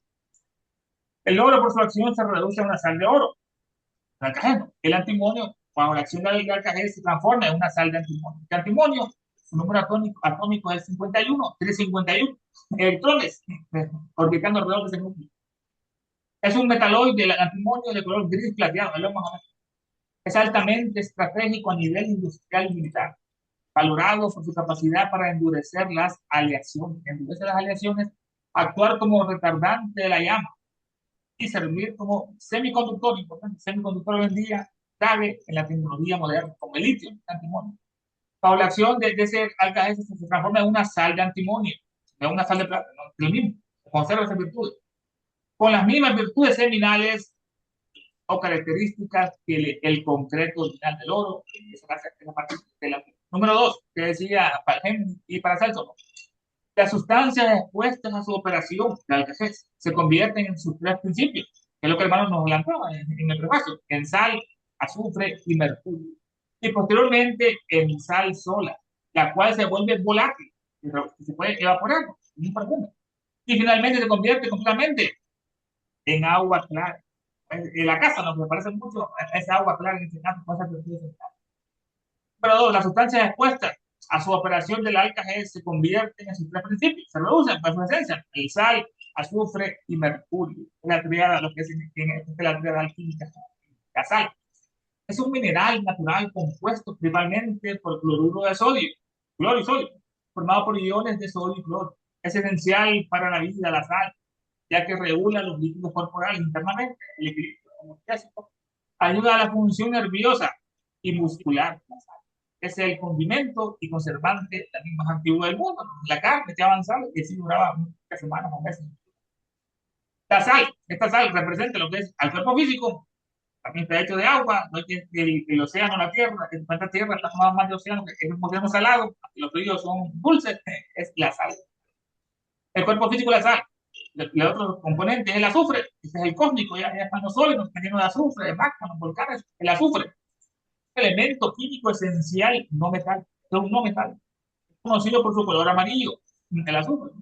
El oro, por su acción, se reduce a una sal de oro, el alcajeno. El antimonio, bajo la acción del alcajeno, se transforma en una sal de antimonio. El antimonio, su número atómico es 51, tiene 51 electrones orbitando alrededor de ese núcleo. Es un metaloide, el antimonio de color gris plateado, es altamente estratégico a nivel industrial y militar, valorado por su capacidad para endurecer las aleaciones, actuar como retardante de la llama y servir como semiconductor, importante, semiconductor hoy en día, clave en la tecnología moderna, como el litio, el antimonio. Bajo la acción de ese alcalde se transforma en una sal de antimonio, en una sal de plata, ¿no? Lo mismo, conserva esas virtudes. Con las mismas virtudes seminales o características que el concreto original del oro, esa es la parte de la. Número 2, que decía y para Celso, las sustancias expuestas a su operación, la alcajez, se convierten en sus 3 principios, que es lo que el hermano nos planteaba en el prefacio, en sal, azufre y mercurio. Y posteriormente en sal sola, la cual se vuelve volátil que se puede evaporar, un perfume. Y finalmente se convierte completamente en agua clara. En la casa nos parece mucho a esa agua clara en este caso, cosas que ustedes. Pero dos, las sustancias expuestas a su operación del alcaje se convierten en sus tres principios, se reducen por su esencia, el sal, azufre y mercurio. La triada, lo que es la triada alquímica, la sal. Es un mineral natural compuesto principalmente por cloruro de sodio, cloro y sodio, formado por iones de sodio y cloro. Es esencial para la vida la sal, ya que regula los líquidos corporales internamente, el equilibrio homeostásico, ayuda a la función nerviosa y muscular. La sal es el condimento y conservante también más antiguo del mundo. La carne que avanzaba y así duraba muchas semanas o meses. La sal, esta sal representa lo que es al cuerpo físico, también está hecho de agua, no es que el océano, la tierra, que la tierra está formada más de océano, que es un océano salado, los ríos son dulces, es la sal. El cuerpo físico es la sal. El otro componente es el azufre, este es el cósmico, ya están los sólidos, está lleno de azufre, de magma, los volcanes, el azufre. Elemento químico esencial no metal, es un no metal, conocido por su color amarillo, el azufre.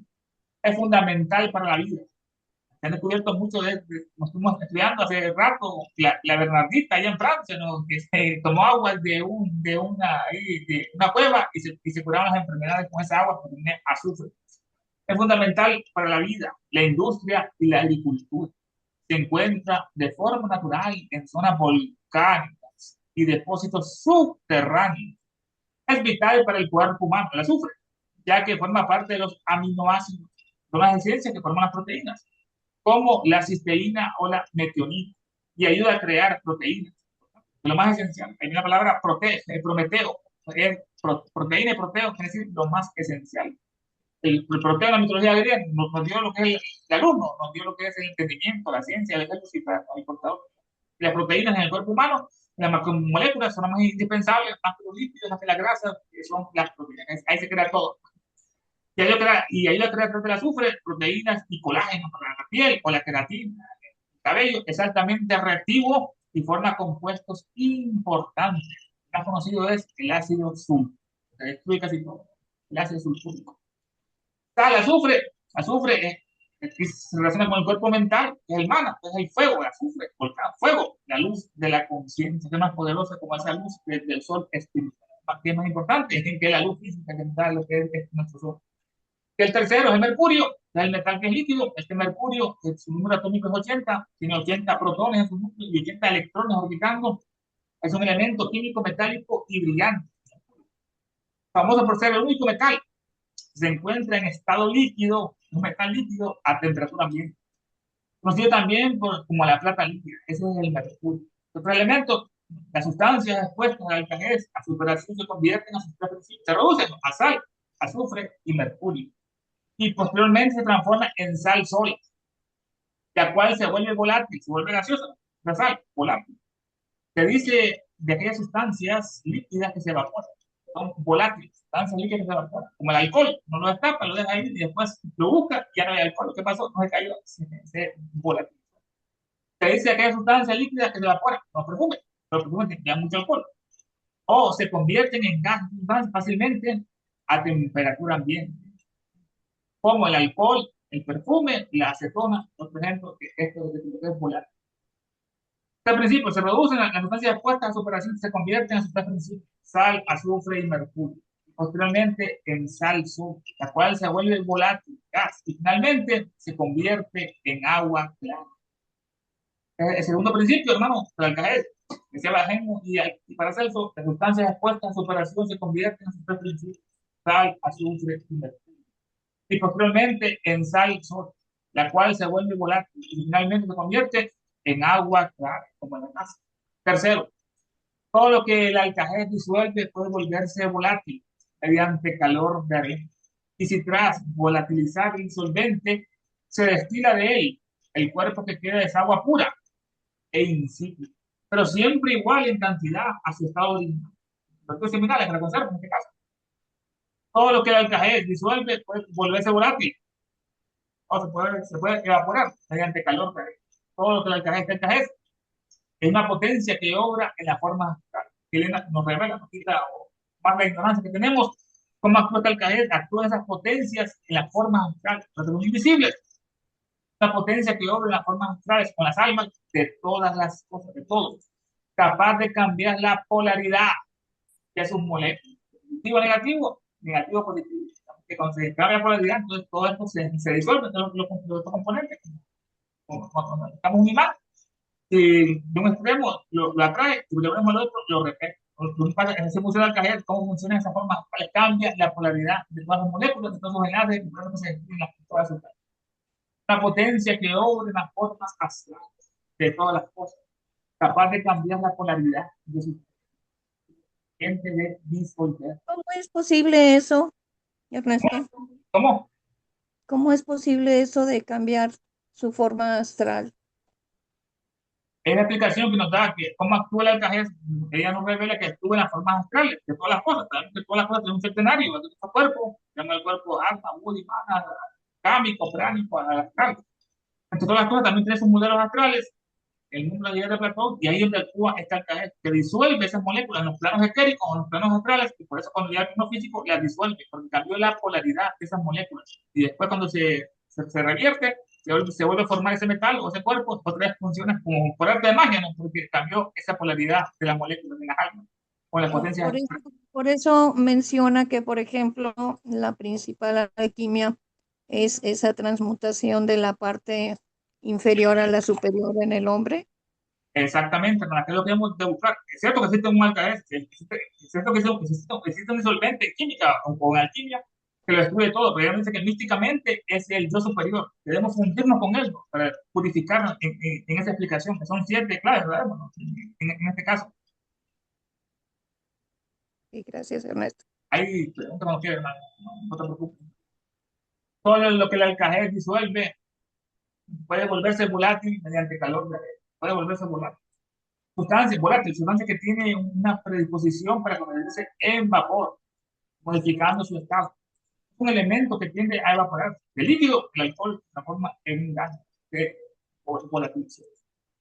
Es fundamental para la vida. Se han descubierto mucho nos estuvimos estudiando hace rato, la Bernardita allá en Francia, ¿no? Que se tomó agua de una cueva y se curaban las enfermedades con esa agua porque tiene azufre. Es fundamental para la vida, la industria y la agricultura. Se encuentra de forma natural en zonas volcánicas y depósitos subterráneos. Es vital para el cuerpo humano, el azufre, ya que forma parte de los aminoácidos, son las esencias que forman las proteínas, como la cisteína o la metionina, y ayuda a crear proteínas. Lo más esencial, hay una palabra prometeo, es proteína y proteo, es decir, lo más esencial. El proteo en la mitología griega nos dio lo que es el alumno, nos dio lo que es el entendimiento, la ciencia, el ejército y el portador. Las proteínas en el cuerpo humano, las macromoléculas son las más indispensables, más que los lípidos, más que las grasas, que son las proteínas. Ahí se crea todo. Y ahí lo crea a través del azufre, proteínas y colágeno para la piel o la queratina, el cabello, es altamente reactivo y forma compuestos importantes. El más conocido es el ácido sulfúrico, que destruye casi todo, el ácido sulfúrico. Está el azufre, azufre que se relaciona con el cuerpo mental, que es el mana, que es el fuego, el azufre, volcán, fuego, la luz de la conciencia, que es más poderosa como esa luz del sol espiritual, que es más importante, es que la luz física que da lo que es nuestro sol. El tercero es el mercurio, es el metal que es líquido. Este mercurio, su número atómico es 80, tiene 80 protones en su núcleo y 80 electrones orbitando. Es un elemento químico metálico y brillante. Famoso por ser el único metal que se encuentra en estado líquido, un metal líquido a temperatura ambiente. Conocido también como la plata líquida. Ese es el mercurio. Otro elemento, las sustancias expuestas al alcalés, a su operación se convierten a sus tres principios. Se reducen a sal, azufre y mercurio. Y posteriormente se transforma en sal sólida, la cual se vuelve volátil, se vuelve gaseosa, la sal volátil. Se dice de aquellas sustancias líquidas que se evaporan, son volátiles, sustancias líquidas que se evaporan, como el alcohol, no lo destapa, lo deja ahí y después lo busca y ya no hay alcohol. ¿Qué pasó? No se cayó, se volátil. Se dice de aquellas sustancias líquidas que se evaporan, los perfumes tienen mucho alcohol, o se convierten en gases fácilmente a temperatura ambiente, como el alcohol, el perfume, la acetona, por ejemplo, que esto es volátil. Al principio se reducen las sustancias expuestas a su operación, se convierten en sus tres principios: sal, azufre y mercurio. Posteriormente en sal sal, la cual se vuelve volátil, gas, y finalmente se convierte en agua clara. El segundo principio, hermano, para el cajete, decía Bajemo, y para Celso, las sustancias expuestas a su operación se convierten en sus tres principios: sal, azufre y mercurio. Y posteriormente en sal sol, la cual se vuelve volátil y finalmente se convierte en agua clara, como en la casa. Tercero, todo lo que el alcajé disuelve puede volverse volátil mediante calor de arena. Y si tras volatilizar el solvente se destila de él, el cuerpo que queda es agua pura e insípida, pero siempre igual en cantidad a su estado original. Los seminales que la conservan en este caso. Todo lo que el alcajé disuelve puede volverse volátil o se puede evaporar mediante calor. Todo lo que el alcajé es una potencia que obra en la forma que Elena nos revela, nos quita más la ignorancia que tenemos, ¿Cómo actúa el alcajez? Actúan esas potencias en las formas astrales, pero son invisibles. La potencia que obra en las formas astrales con las almas de todas las cosas, de todos. Capaz de cambiar la polaridad de sus moléculas. Positivo, negativo, negativo, positivo. Que cuando se cambia la polaridad, entonces todo esto se disuelve, todos los componentes. Cuando estamos un imán, si de un extremo lo atrae, y de un extremo al otro lo repele. Así funciona el cajero, cómo funciona de esa forma, cambia la polaridad de todas las moléculas, de todos los enlaces, y por eso se describen todas sus la potencia que obra en las formas astrales de todas las cosas, capaz de cambiar la polaridad de su gente de disolver. ¿Cómo es posible eso, Ernesto? ¿Cómo? ¿Cómo es posible eso de cambiar su forma astral? Es la explicación que nos da que cómo actúa el alcajez. Ella nos revela que actúa en las formas astrales de todas las cosas. De todas las cosas tiene un centenario de nuestro cuerpo. Llama el cuerpo alma, budi, mana, cámico, pránico, astral. Entre todas las cosas también tiene sus modelos astrales, el mundo de la idea de Platón, y ahí es donde actúa este alcajez, que disuelve esas moléculas en los planos etéricos o en los planos astrales, y por eso cuando llega al plano físico las disuelve, porque cambió la polaridad de esas moléculas. Y después cuando se revierte, se vuelve a formar ese metal o ese cuerpo, otra vez funciona como por arte de magia, ¿no? Porque cambió esa polaridad de las moléculas de las almas, o la potencia. Por eso menciona que, por ejemplo, la principal alquimia es esa transmutación de la parte inferior a la superior en el hombre. Exactamente, para que lo queremos de buscar. Es cierto que existe un alcalde, es cierto que existe un disolvente química o en alquimia que lo destruye todo, pero ella dice que místicamente es el yo superior. Debemos fundirnos con él, ¿no? Para purificarnos en esa explicación, que son 7 claves, ¿verdad? Bueno, en este caso. Sí, gracias, Ernesto. Hay preguntas cuando quieras, hermano, no te preocupes. Todo lo que el alcajez disuelve puede volverse volátil mediante calor de arena. Puede volverse volátil. Sustancia volátil, sustancia que tiene una predisposición para convertirse en vapor, modificando su estado. Es un elemento que tiende a evaporar. El líquido, el alcohol, se transforma en un gas de volatilización.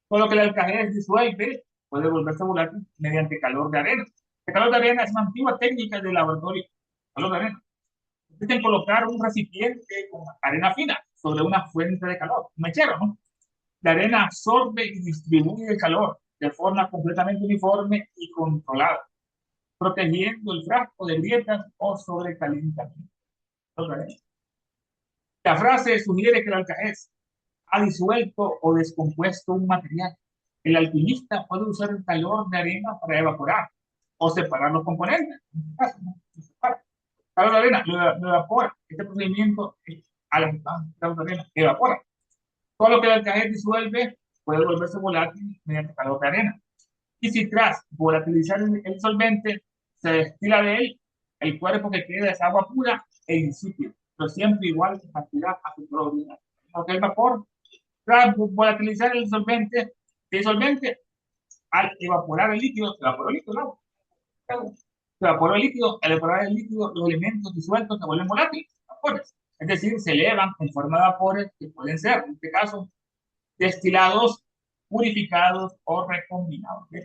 Todo lo que el alcajez disuelve puede volverse volátil mediante calor de arena. El calor de arena es una antigua técnica de laboratorio. Calor de arena. Necesitan colocar un recipiente con arena fina sobre una fuente de calor, un mechero, ¿no? La arena absorbe y distribuye el calor de forma completamente uniforme y controlada, protegiendo el frasco de grietas o sobrecalentamiento. La frase sugiere que el alcajez ha disuelto o descompuesto un material. El alquimista puede usar el calor de arena para evaporar o separar los componentes. En este caso, ¿no? Calor de arena lo evapora. Este procedimiento a la calor de arena evapora. Todo lo que el alcajez disuelve puede volverse volátil mediante calor de arena. Y si tras volatilizar el solvente se destila de él, el cuerpo que queda es agua pura e insípida, pero siempre igual que cantidad a su probabilidad. Porque el vapor, tras volatilizar el solvente, al evaporar el líquido, se evaporó el líquido, ¿no? Se evaporó el líquido, al evaporar el líquido, los elementos disueltos se vuelven volátiles, vapores. Es decir, se elevan en forma de vapores que pueden ser, en este caso, destilados, purificados o recombinados, ¿sí?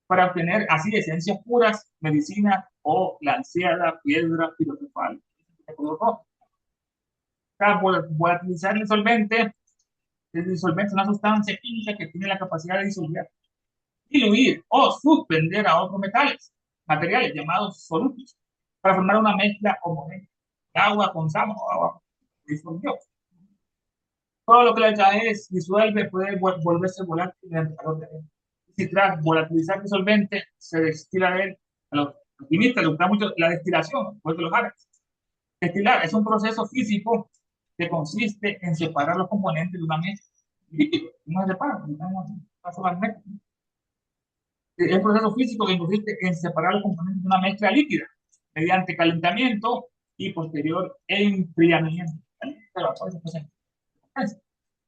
Para obtener así esencias puras, medicina o la ansiada piedra filosofal de color rojo. Para volatilizar el disolvente es una sustancia química que tiene la capacidad de disolver, diluir o suspender a otros materiales llamados solutos, para formar una mezcla homogénea. Agua con sal o agua disolvió. Todo lo que la alcajez disuelve puede volverse volátil mediante calor de arena. Si tras volatilizar el solvente se destila de él, a los alquimistas les gusta mucho la destilación, pues de los árabes. Destilar es un proceso físico que consiste en separar los componentes de una mezcla líquido. No se separa, es un proceso físico que consiste en separar los componentes de una mezcla líquida mediante calentamiento y posterior enfriamiento.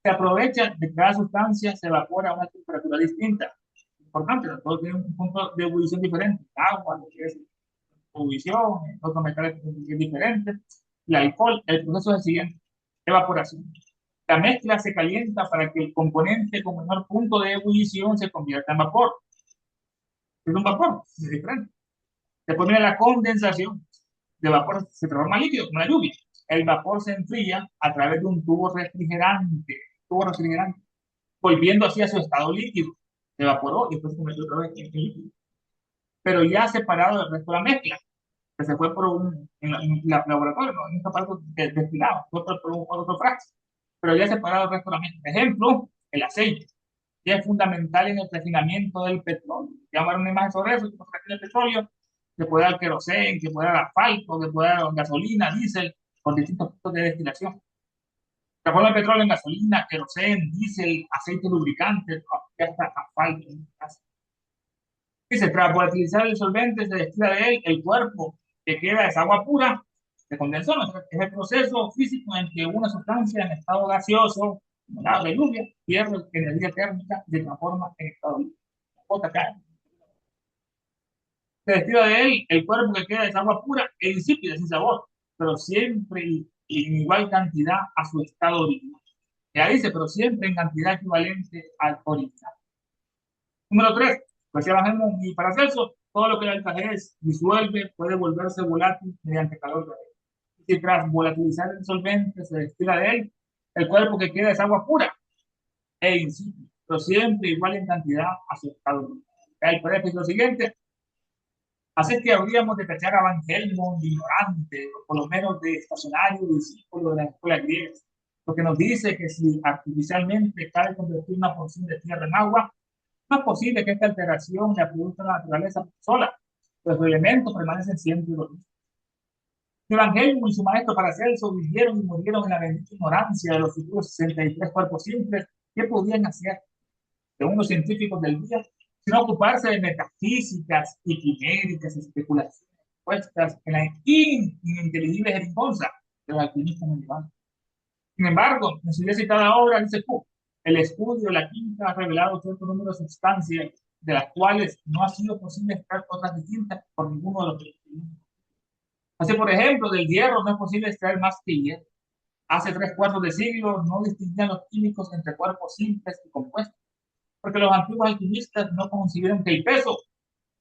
Se aprovecha de cada sustancia, se evapora a una temperatura distinta. Importante, todos tienen un punto de ebullición diferente. Agua, lo que es ebullición, otros metales que es diferente. El alcohol, el proceso es el siguiente: evaporación. La mezcla se calienta para que el componente con menor punto de ebullición se convierta en vapor. Es un vapor, es diferente. Después viene la condensación. de vapor se transforma en líquido, como la lluvia. El vapor se enfría a través de un tubo refrigerante, volviendo así a su estado líquido. Se evaporó y después se convirtió otra vez en líquido. Pero ya separado del resto de la mezcla, que se fue por en laboratorio, ¿no? En un aparato destilado, fue por otro frasco, pero ya separado del resto de la mezcla. Ejemplo, el aceite, que es fundamental en el refinamiento del petróleo. Ya vamos a ver una imagen sobre eso, cómo se refina el petróleo, que puede dar queroseno, que puede dar asfalto, que puede dar gasolina, diésel, con distintos tipos de destilación. Transforma el petróleo en gasolina, queroseno, diésel, aceite lubricante, hasta asfalto. Dice, tras volatilizar el solvente, se destila de él el cuerpo que queda es agua pura, se condensó. Es el proceso físico en que una sustancia en estado gaseoso, como la de lluvia, pierde energía térmica y se transforma en estado líquido. Se destila de él el cuerpo que queda es agua pura e insípida, sin sabor, pero siempre en igual cantidad a su estado original. Ya dice, pero siempre en cantidad equivalente al original. Número 3, pues ya bajemos y para Celso, todo lo que el alcajez disuelve puede volverse volátil mediante calor de él. Si tras volatilizar el solvente se destila de él, el cuerpo que queda es agua pura e insípida, pero siempre igual en cantidad a su estado. El paréntesis lo siguiente, así que habríamos de tachar a Van Helmont de ignorante, o por lo menos de estacionario discípulo de la escuela griega, porque nos dice que si artificialmente cabe convertir una porción de tierra en agua, no es posible que esta alteración la produzca la naturaleza sola, pues los elementos permanecen siempre los mismos. Evangelio y su maestro Paracelso vivieron y murieron en la bendita ignorancia de los futuros 63 cuerpos simples. ¿Qué podían hacer de unos científicos del día sino ocuparse de metafísicas y quiméricas especulaciones puestas en la ininteligible jerigonza de los alquimistas medievales? Sin embargo, en su ya citada obra dice Cook, el estudio de la química ha revelado cierto número de sustancias de las cuales no ha sido posible extraer otras distintas por ninguno de los experimentos. Así, por ejemplo, del hierro no es posible extraer más que hierro. Hace 3/4 de siglo no distinguían los químicos entre cuerpos simples y compuestos, porque los antiguos alquimistas no concibieron que el peso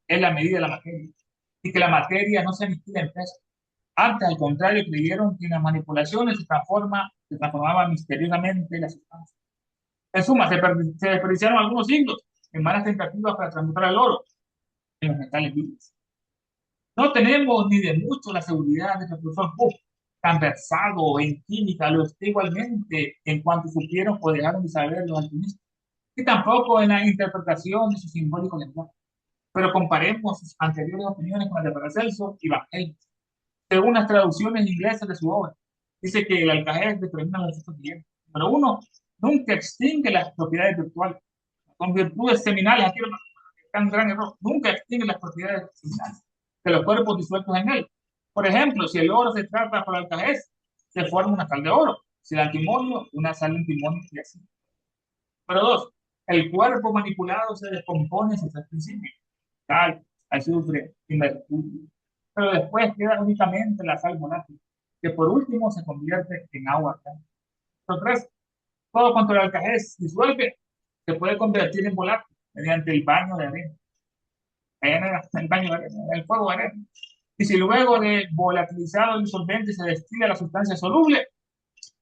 es la medida de la materia y que la materia no se aniquila en peso. Antes, al contrario, creyeron que en las manipulaciones se transformaba misteriosamente la sustancia. En suma, se desperdiciaron algunos siglos en malas tentativas para transmutar el oro en los metales vivos. No tenemos ni de mucho la seguridad de que el profesor Bush, tan versado en química, lo esté igualmente en cuanto supieron o dejaron de saber los alquimistas, y tampoco en la interpretación de su simbólico lenguaje. Pero comparemos sus anteriores opiniones con las de Paracelso y Van Helmont. Según las traducciones inglesas de su obra, dice que el alcajez determina los efectos siguientes. Número 1, nunca extingue las propiedades virtuales. Con virtudes seminales, aquí está un gran error, nunca extingue las propiedades seminales de los cuerpos disueltos en él. Por ejemplo, si el oro se trata por alcajez, se forma una sal de oro. Si el antimonio, una sal de antimonio y así. Número 2, el cuerpo manipulado se descompone sin ser principio. Sal, azufre y mercurio. Pero después queda únicamente la sal volátil, que por último se convierte en agua. Número 3, todo cuanto el alcajez disuelve se puede convertir en volátil mediante el baño de arena. El baño de arena, el fuego de arena. Y si luego de volatilizado el solvente se destila la sustancia soluble,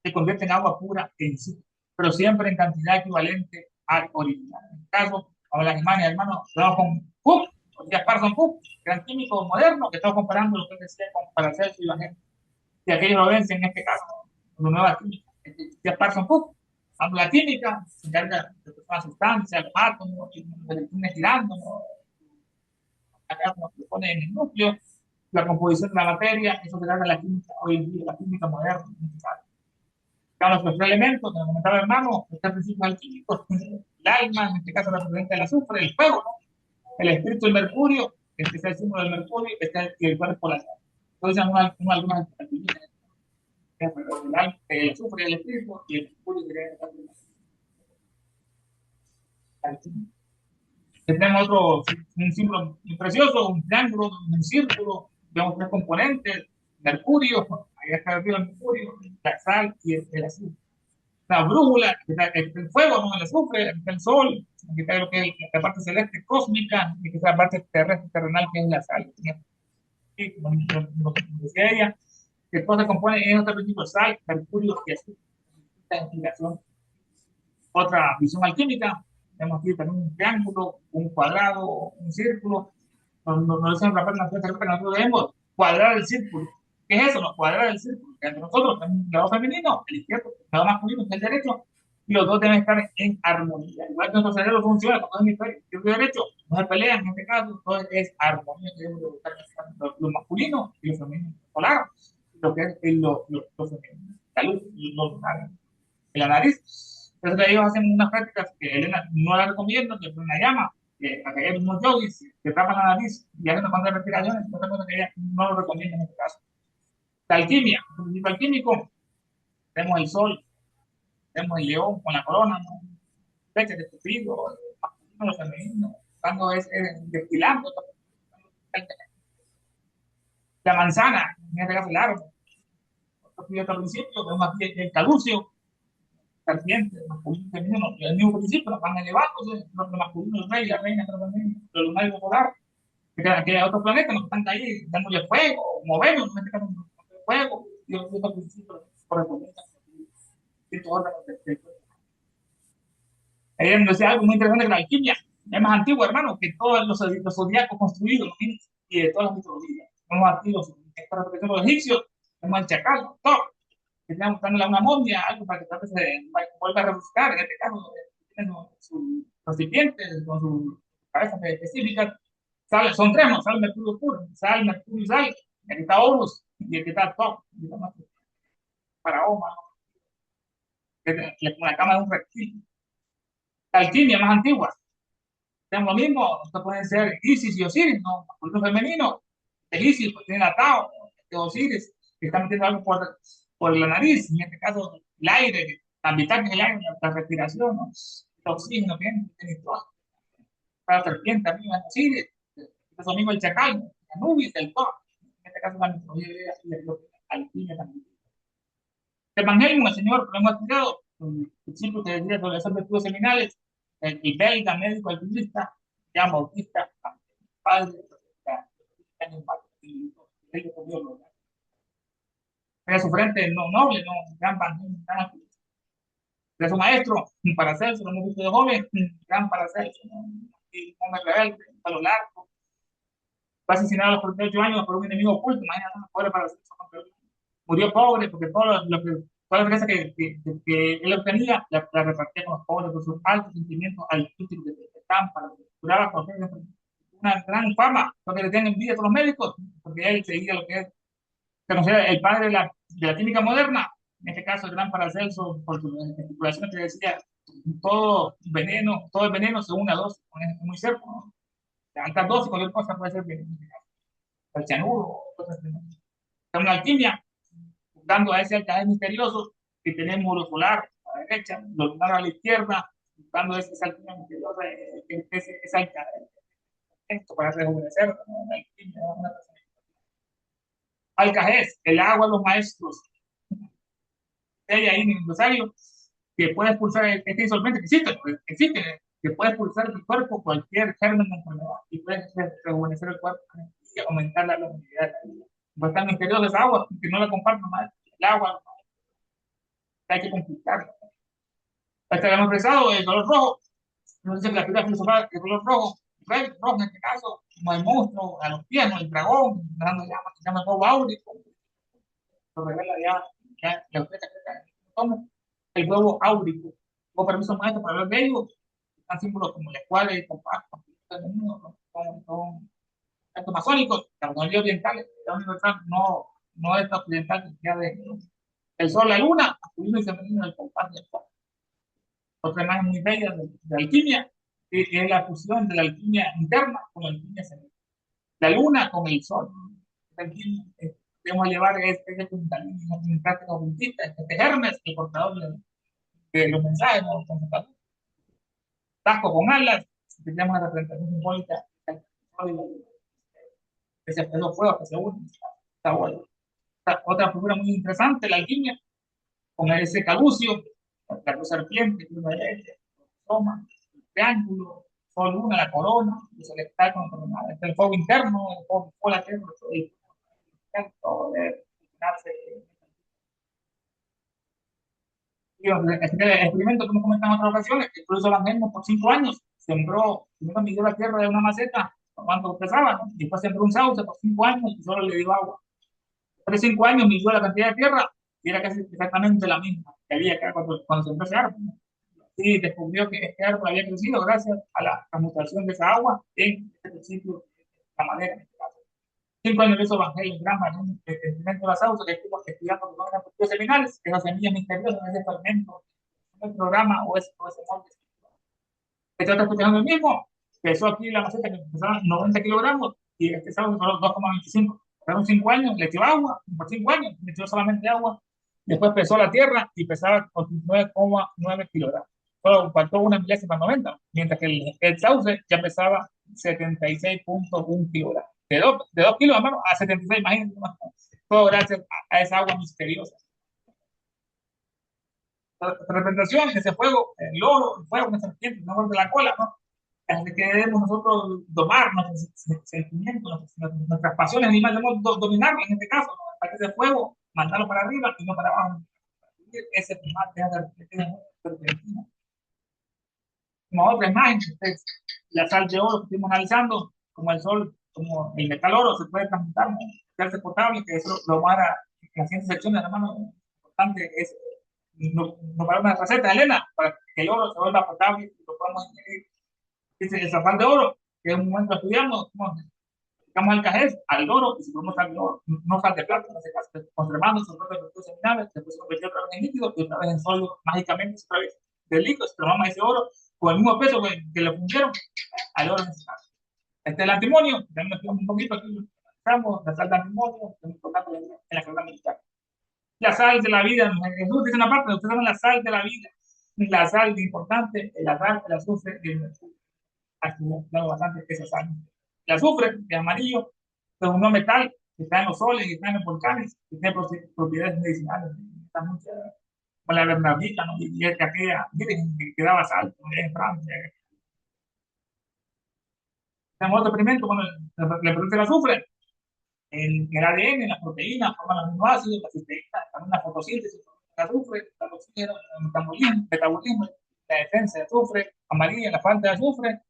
se convierte en agua pura en sí, pero siempre en cantidad equivalente al original. En este caso, con la Alemania, hermano, vamos con Cook, Parson Cook, gran químico moderno, que estamos comparando lo que decía con Paracelso y la gente. Y aquellos lo vencen en este caso, con una nueva química. Parson Cook, hablando de la química, se encarga de las sustancias, los átomos, los electrones girando, acá nos lo pone en el núcleo, la composición de la materia, eso se llama la química hoy en día, la química moderna. Los tres elementos, como comentaba el hermano, los tres principios alquímicos, el alma, en este caso la presencia del azufre, el fuego, ¿no? El espíritu del mercurio, este es el símbolo del mercurio, y el cuerpo la sal. Entonces, algunas actividades. El azufre, el espíritu, y el mercurio sería el tenemos otro, un símbolo muy precioso, un triángulo, un círculo, vemos 3 componentes, mercurio, ahí está arriba el mercurio, la sal y el azufre. La brújula, el fuego, ¿no? El azufre, el sol, que está lo que es la parte celeste cósmica, y que es la parte terrestre terrenal, que es la sal. y como decía ella, que todo se compone en otro principio: sal, mercurio y azufre. Esta explicación. Otra visión alquímica, tenemos aquí también un triángulo, un cuadrado, un círculo. No dicen la persona que nosotros debemos cuadrar el círculo. ¿Qué es eso? No, cuadrar el círculo. Entre nosotros tenemos el lado femenino, el izquierdo, el lado masculino, el derecho, y los dos deben estar en armonía. Igual que nuestro cerebro funciona con dos hemisferios, izquierdo y derecho, no se pelean en este caso, entonces es armonía que debemos de buscar lo masculino y lo femenino, polar, lo que es lo femenino, la luz, lo lunar en la nariz. Entonces ellos hacen unas prácticas que Elena no la recomiendo, que es una llama, que acá hay unos yogis que tapan la nariz y hacen una cuantas respiraciones, otra cosa que ella no lo recomienda en este caso. La alquimia, el principio alquímico, tenemos el sol, tenemos el león con la corona, ¿no? Leche de tupido, masculino, lo femenino, cuando es destilando. La manzana, en este caso el árbol, otro principio, tenemos aquí el caducio, serpiente, masculino y femenino, el mismo principio, van elevándose, lo masculino, el rey, la reina, lo lunar y lo polar, que hay otros planetas, los que están ahí, dándole fuego, moverlos, en este caso, fuego, y otros principios correspondientes a distintos órganos del cuerpo. Ella nos decía algo muy interesante: que la alquimia es más antigua, hermano, que todos los zodiacos construidos y de todas las mitologías. Somos activos en esta repetición de los egipcios, tenemos el chacal, todo que están buscándole a una momia, algo para que tal vez se vuelva a rebuscar. En este caso, tienen su recipiente con sus cabezas específicas. Sal, son tres, ¿no? Sal, mercurio puro, sal, mercurio y sal. El que está Horus y el que está Top, para Oma, que es la cama de un reptil. La alquimia más antigua, tenemos lo mismo, esto pueden ser Isis y Osiris, ¿no? Masculino femenino. El Isis pues, tiene atado, este Osiris, que está metiendo algo por la nariz, en este caso el aire, la mitad del aire, la respiración, ¿no? El oxígeno, bien, tiene todo. Para la serpiente, amigo, es Osiris, es amigo el chacal, la nubis, el todo. En este caso la mitología y la alquimia también. El Evangelio, el Señor, lo hemos estudiado, el principio que decía sobre esas virtudes seminales, el belga, médico, alquimista, ya bautista, padre, era su frente no noble, no, gran Evangelio, gran alquimista. De su maestro, para hacerse, lo hemos visto de joven, gran para hacerse, un hombre rebelde, un pelo largo, fue asesinado a los 48 años por un enemigo oculto, imagínate, no pobre para hacerse, murió pobre porque todo lo que toda la riqueza que él obtenía la repartía con los pobres por sus altos sentimientos artísticos de estampa, curaba con una gran fama, porque le tenían envidia a todos los médicos, porque él seguía lo que es conocía el padre de la química moderna, en este caso el gran Paracelso, por su especulación que decía todo el veneno se une a dosis, muy cerca, ¿no? De altas dosis, cualquier cosa puede ser veneno, el cianuro, cosas así, ¿no? Una alquimia, dando a ese alcalde misterioso que tenemos lo solar a la derecha, lo lunar a la izquierda, buscando esa alquimia misteriosa, ese alcalde, esto para rejuvenecer, ¿no? La alquimia, una persona. Alcajés, el agua de los maestros. Hay ahí en el rosario que puede expulsar este disolvente que existe, que puede expulsar del cuerpo cualquier germen de enfermedad y puede rejuvenecer el cuerpo y aumentar la longevidad. Pues tan misteriosa esa agua, que no la comparto más. El agua hay que complicarla. Hasta el pesado, el color rojo. No dice que la piedra filosofal, el color rojo, red, rojo en este caso, como el monstruo a los pies, ¿no? El dragón, dando llamas, se llama el fuego áurico, lo revela ya la usted como el huevo áurico. Con permiso maestro para hablar de ellos, están símbolos como la escuadra y el compás, son estos masónicos, la mayoría orientales, la universal no es occidental, ya de el sol, la luna, masculino y femenino, el compás y el fuego. Otra imagen muy bella de alquimia, que es la fusión de la alquimia interna con la alquimia externa. La luna con el sol. Debemos llevar este fundamentalismo, un práctico ocultista, este Hermes, el portador de los mensajes, ¿no? Tasco con alas, tenemos la representación simbólica del sol y la luna. Ese los fuegos que se unen, está bueno. Otra figura muy interesante, la alquimia, con ese caducio, la cruz serpiente, la derecha, toma, el triángulo, sol, luna, la corona, el celestial con la corona, el fuego interno, el fuego laterno, o de cocinarse. Y el experimento que hemos comentado en otras ocasiones, que incluso lo mismo por 5 años, sembró, primero midió la tierra de una maceta, cuánto pesaba, ¿no? Y después sembró un sauce por 5 años y solo le dio agua. Después de 5 años midió la cantidad de tierra y era casi exactamente la misma que había acá cuando sembró ese árbol, ¿no? Y descubrió que este árbol había crecido gracias a la transmutación de esa agua en este principio, de esta manera, en este caso. 5 años de esos evangelios, Graham, en un experimento de la sauce que estuvo estudiando con eran cultivos seminales, esas semillas misteriosas, ese fermento, el programa o ese molde. Este otro escuchando el mismo, pesó aquí la maceta que pesaba 90 kilogramos y este sábado fueron 2,25. Fueron 5 años, le echó agua, por 5 años, le echó solamente agua. Después pesó la tierra y pesaba 9,9 kilogramos. Solo faltó una milésima para 90, mientras que el sauce ya pesaba 76,1 kilogramos. De dos kilos, hermano, a 76, imagínense. Todo gracias a esa agua misteriosa. La representación, ese fuego, el oro, el fuego, una serpiente, no vuelve la cola, ¿no? Así que debemos nosotros domar nuestros sentimientos, nuestras pasiones animales, debemos dominarlas en este caso, ¿no? Para que ese fuego, mandarlo para arriba y no para abajo. Ese primar deja de repetir repentina. Como otra imagen, la sal de oro que estuvimos analizando, como el sol, como el metal oro, se puede transmutar, ¿no? Hacerse potable, que eso lo van a la siguiente sección, hermano, importante es no para una receta, Elena, para que el oro se vuelva potable y lo podamos ingerir. Dice el zafán de oro, que en un momento estudiamos, aplicamos el cajés al oro y si podemos sal de oro, no sal de plata, en ese caso, conservando sus propios recursos seminales, después se convirtió otra vez en líquido y otra vez en sólido, mágicamente, otra vez de líquido, se transforma ese oro con el mismo peso que le fundieron al oro en ese caso. El antimonio, también nos un poquito aquí, la sal de antimonio, es importante en la carrera militar. La sal de la vida, Jesús dice una parte, ustedes saben la sal de la vida, la sal importante, el azufre y el mercurio. Aquí tengo bastante esa sal. El azufre, que es amarillo, es un no metal que está en los soles y está en los volcanes, que tiene propiedades medicinales. Está mucha, con la bernardita, ¿no? Y es que aquella, miren, que daba sal, en Francia. Tenemos otro experimento, cuando le produce el azufre, el ADN, en las proteínas, forman los aminoácidos, la cisteína, también la fotosíntesis, el azufre, el oxígeno, el metabolismo, la defensa de azufre, amarilla, la falta de azufre,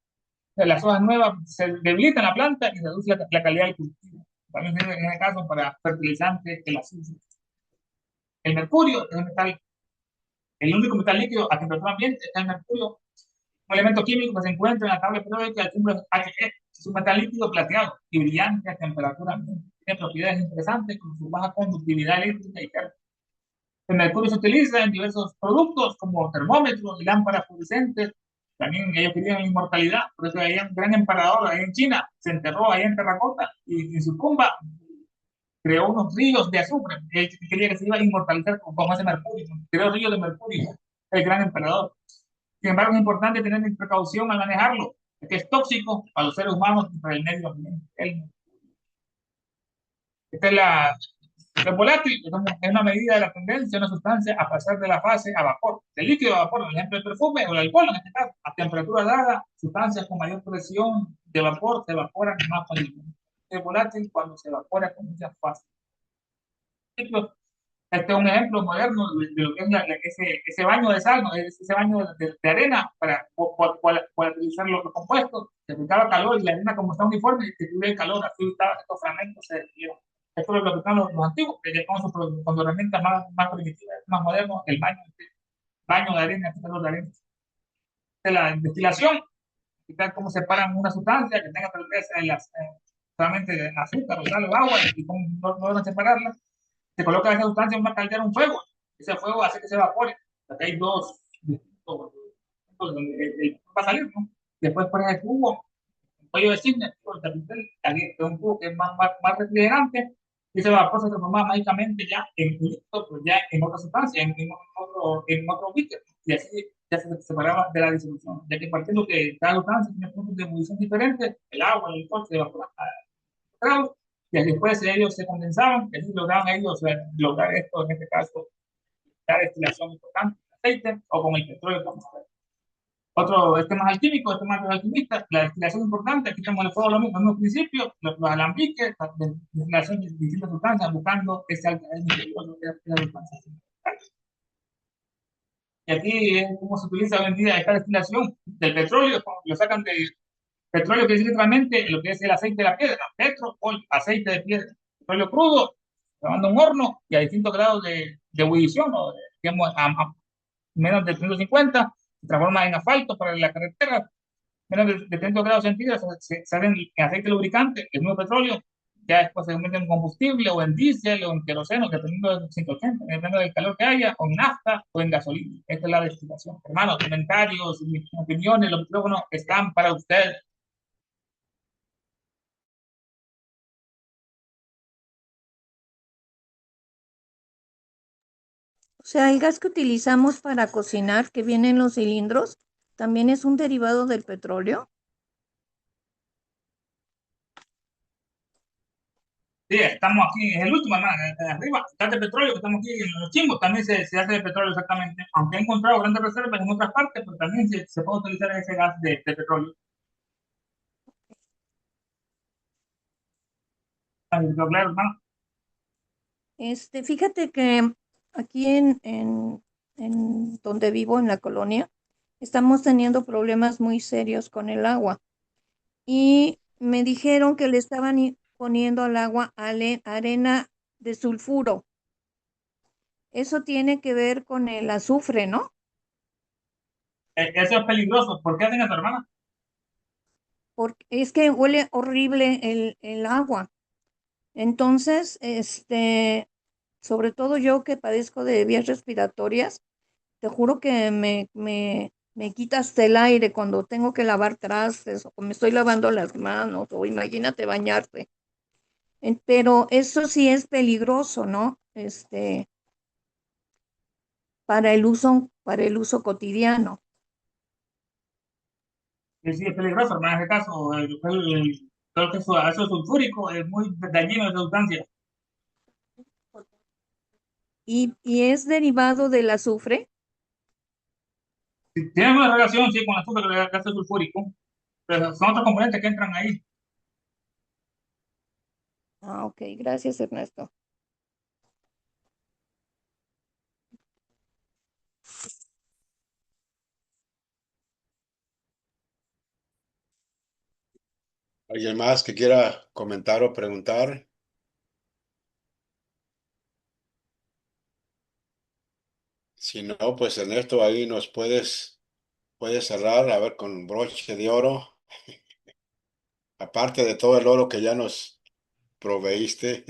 las hojas nuevas se debilitan la planta y reduce la calidad del cultivo. También en este caso para fertilizantes, el azufre. El mercurio es el metal, el único metal líquido a temperatura ambiente es el mercurio, un elemento químico que se encuentra en la tabla periódica del símbolo He. Es un metal líquido plateado y brillante a temperatura ambiente. Tiene propiedades interesantes como su baja conductividad eléctrica y térmica. El mercurio se utiliza en diversos productos como termómetros y lámparas fluorescentes. También ellos querían la inmortalidad, por eso había un gran emperador ahí en China, se enterró ahí en terracota y en su tumba creó unos ríos de azufre. Él quería que se iba a inmortalizar con ese mercurio. Creó ríos de mercurio, el gran emperador. Sin embargo, es importante tener precaución al manejarlo, porque es tóxico para los seres humanos y para el medio ambiente. Esta es el volátil, es una medida de la tendencia de una sustancia a pasar de la fase a vapor, de líquido a vapor, por ejemplo, el perfume o el alcohol, en este caso, a temperatura dada, sustancias con mayor presión de vapor se evaporan más fácilmente. El volátil cuando se evapora con mucha fase. Este es un ejemplo moderno de lo que es ese baño de sal, ¿no? Ese baño de arena para utilizar los compuestos, que aplicaba calor y la arena como está uniforme, distribuye el calor, así estos fragmentos se derritieron. Esto es lo que están los antiguos, que ya con su herramientas más primitivas, más modernos, el baño de arena, el calor de arena. De la destilación, quitar cómo separan una sustancia que tenga tal vez solamente azúcar o sal o agua y cómo no deben separarla. Se coloca esa sustancia en una caldera, un fuego. Ese fuego hace que se evapore. Aquí hay dos donde va a salir, ¿no? Después pones el cubo, el cuello de cisne, un cubo que es más refrigerante, y ese vapor se transforma mágicamente ya en líquido, pues ya en otra sustancia, en otro líquido. Y así ya se separaba de la disolución. Ya que partiendo que cada sustancia tiene puntos de ebullición diferentes, el agua, el alcohol se evapora y después ellos se condensaban, y así lograban ellos lograr esto, en este caso, la destilación importante, el aceite o con el petróleo, vamos a ver. Otro, este más alquímico, este más alquimista, la destilación importante, aquí tenemos el fuego, lo mismo principio, los alambiques, la destilación de distintas sustancias, buscando ese alcalino de las sustancias. Y aquí es cómo se utiliza hoy en día esta destilación del petróleo, lo sacan de petróleo, que es literalmente lo que es el aceite de la piedra, petro o aceite de piedra, petróleo crudo, se manda a un horno y a distintos grados de ebullición, o digamos, a menos de 350, se transforma en asfalto para la carretera, menos de 30 grados centígrados, salen en aceite lubricante, el nuevo petróleo, ya después se convierte en combustible o en diésel o en queroseno, dependiendo de 180, dependiendo del calor que haya, o en nafta o en gasolina. Esta es la destilación. Hermanos, comentarios, opiniones, los micrófonos están para usted. O sea, el gas que utilizamos para cocinar, que viene en los cilindros, también es un derivado del petróleo. Sí, estamos aquí, es el último, hermano, arriba, está el petróleo que estamos aquí en los chimbos, también se hace de petróleo exactamente, aunque he encontrado grandes reservas en otras partes, pero también se puede utilizar ese gas de petróleo. Claro, hermano. Fíjate que aquí en donde vivo, en la colonia, estamos teniendo problemas muy serios con el agua. Y me dijeron que le estaban poniendo al agua arena de sulfuro. Eso tiene que ver con el azufre, ¿no? Eso es peligroso. ¿Por qué hacen eso, hermana? Porque es que huele horrible el agua. Entonces, sobre todo yo que padezco de vías respiratorias, te juro que me quita hasta el aire cuando tengo que lavar trastes o me estoy lavando las manos o imagínate bañarte. Pero eso sí es peligroso, ¿no? Para el uso cotidiano. Sí, es peligroso, hermana, en este caso. Creo que eso sulfúrico es muy dañino de sustancia. Y es derivado del azufre. Tiene una relación, sí, con el azúcar, con el ácido sulfúrico, pero son otros componentes que entran ahí. Ah, ok, gracias, Ernesto. ¿Alguien más que quiera comentar o preguntar? Si no, pues Ernesto, ahí nos puedes cerrar, a ver, con broche de oro, aparte de todo el oro que ya nos proveíste.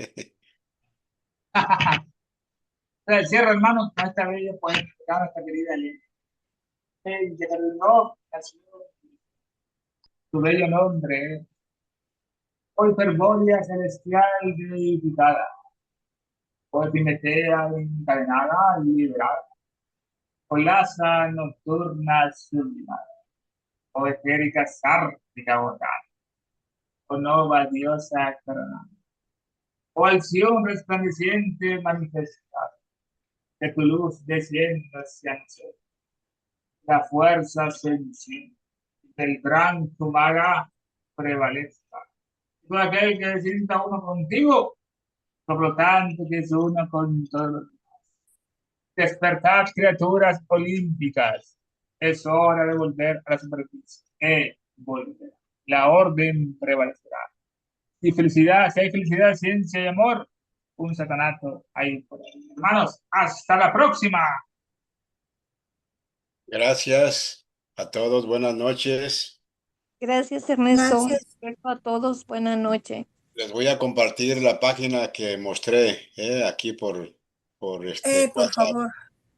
El cierre, hermano, a esta bella poeta, a esta querida Elena. Que terminó tu bello nombre. Hoy Hiperbolia celestial deificada. Hoy Pimetea encadenada y liberada. Hoy Laza nocturna sublimada. Hoy Etérica sártica agotada. Oh nova diosa coronada. Oh acción resplandeciente manifestada. Que tu luz descienda hacia nosotros. La fuerza seduciente del gran Tumaga prevalezca. Todo aquel que se sienta uno contigo, por lo tanto que es uno con todos. Despertad, criaturas olímpicas. Es hora de volver a la superficie. Volver. La orden prevalecerá. Y felicidad, si hay felicidad, ciencia y amor, un satanato ahí por ahí. Hermanos, hasta la próxima. Gracias a todos, buenas noches. Gracias, Ernesto. Gracias. A todos, buena noche. Les voy a compartir la página que mostré aquí por Por WhatsApp. favor.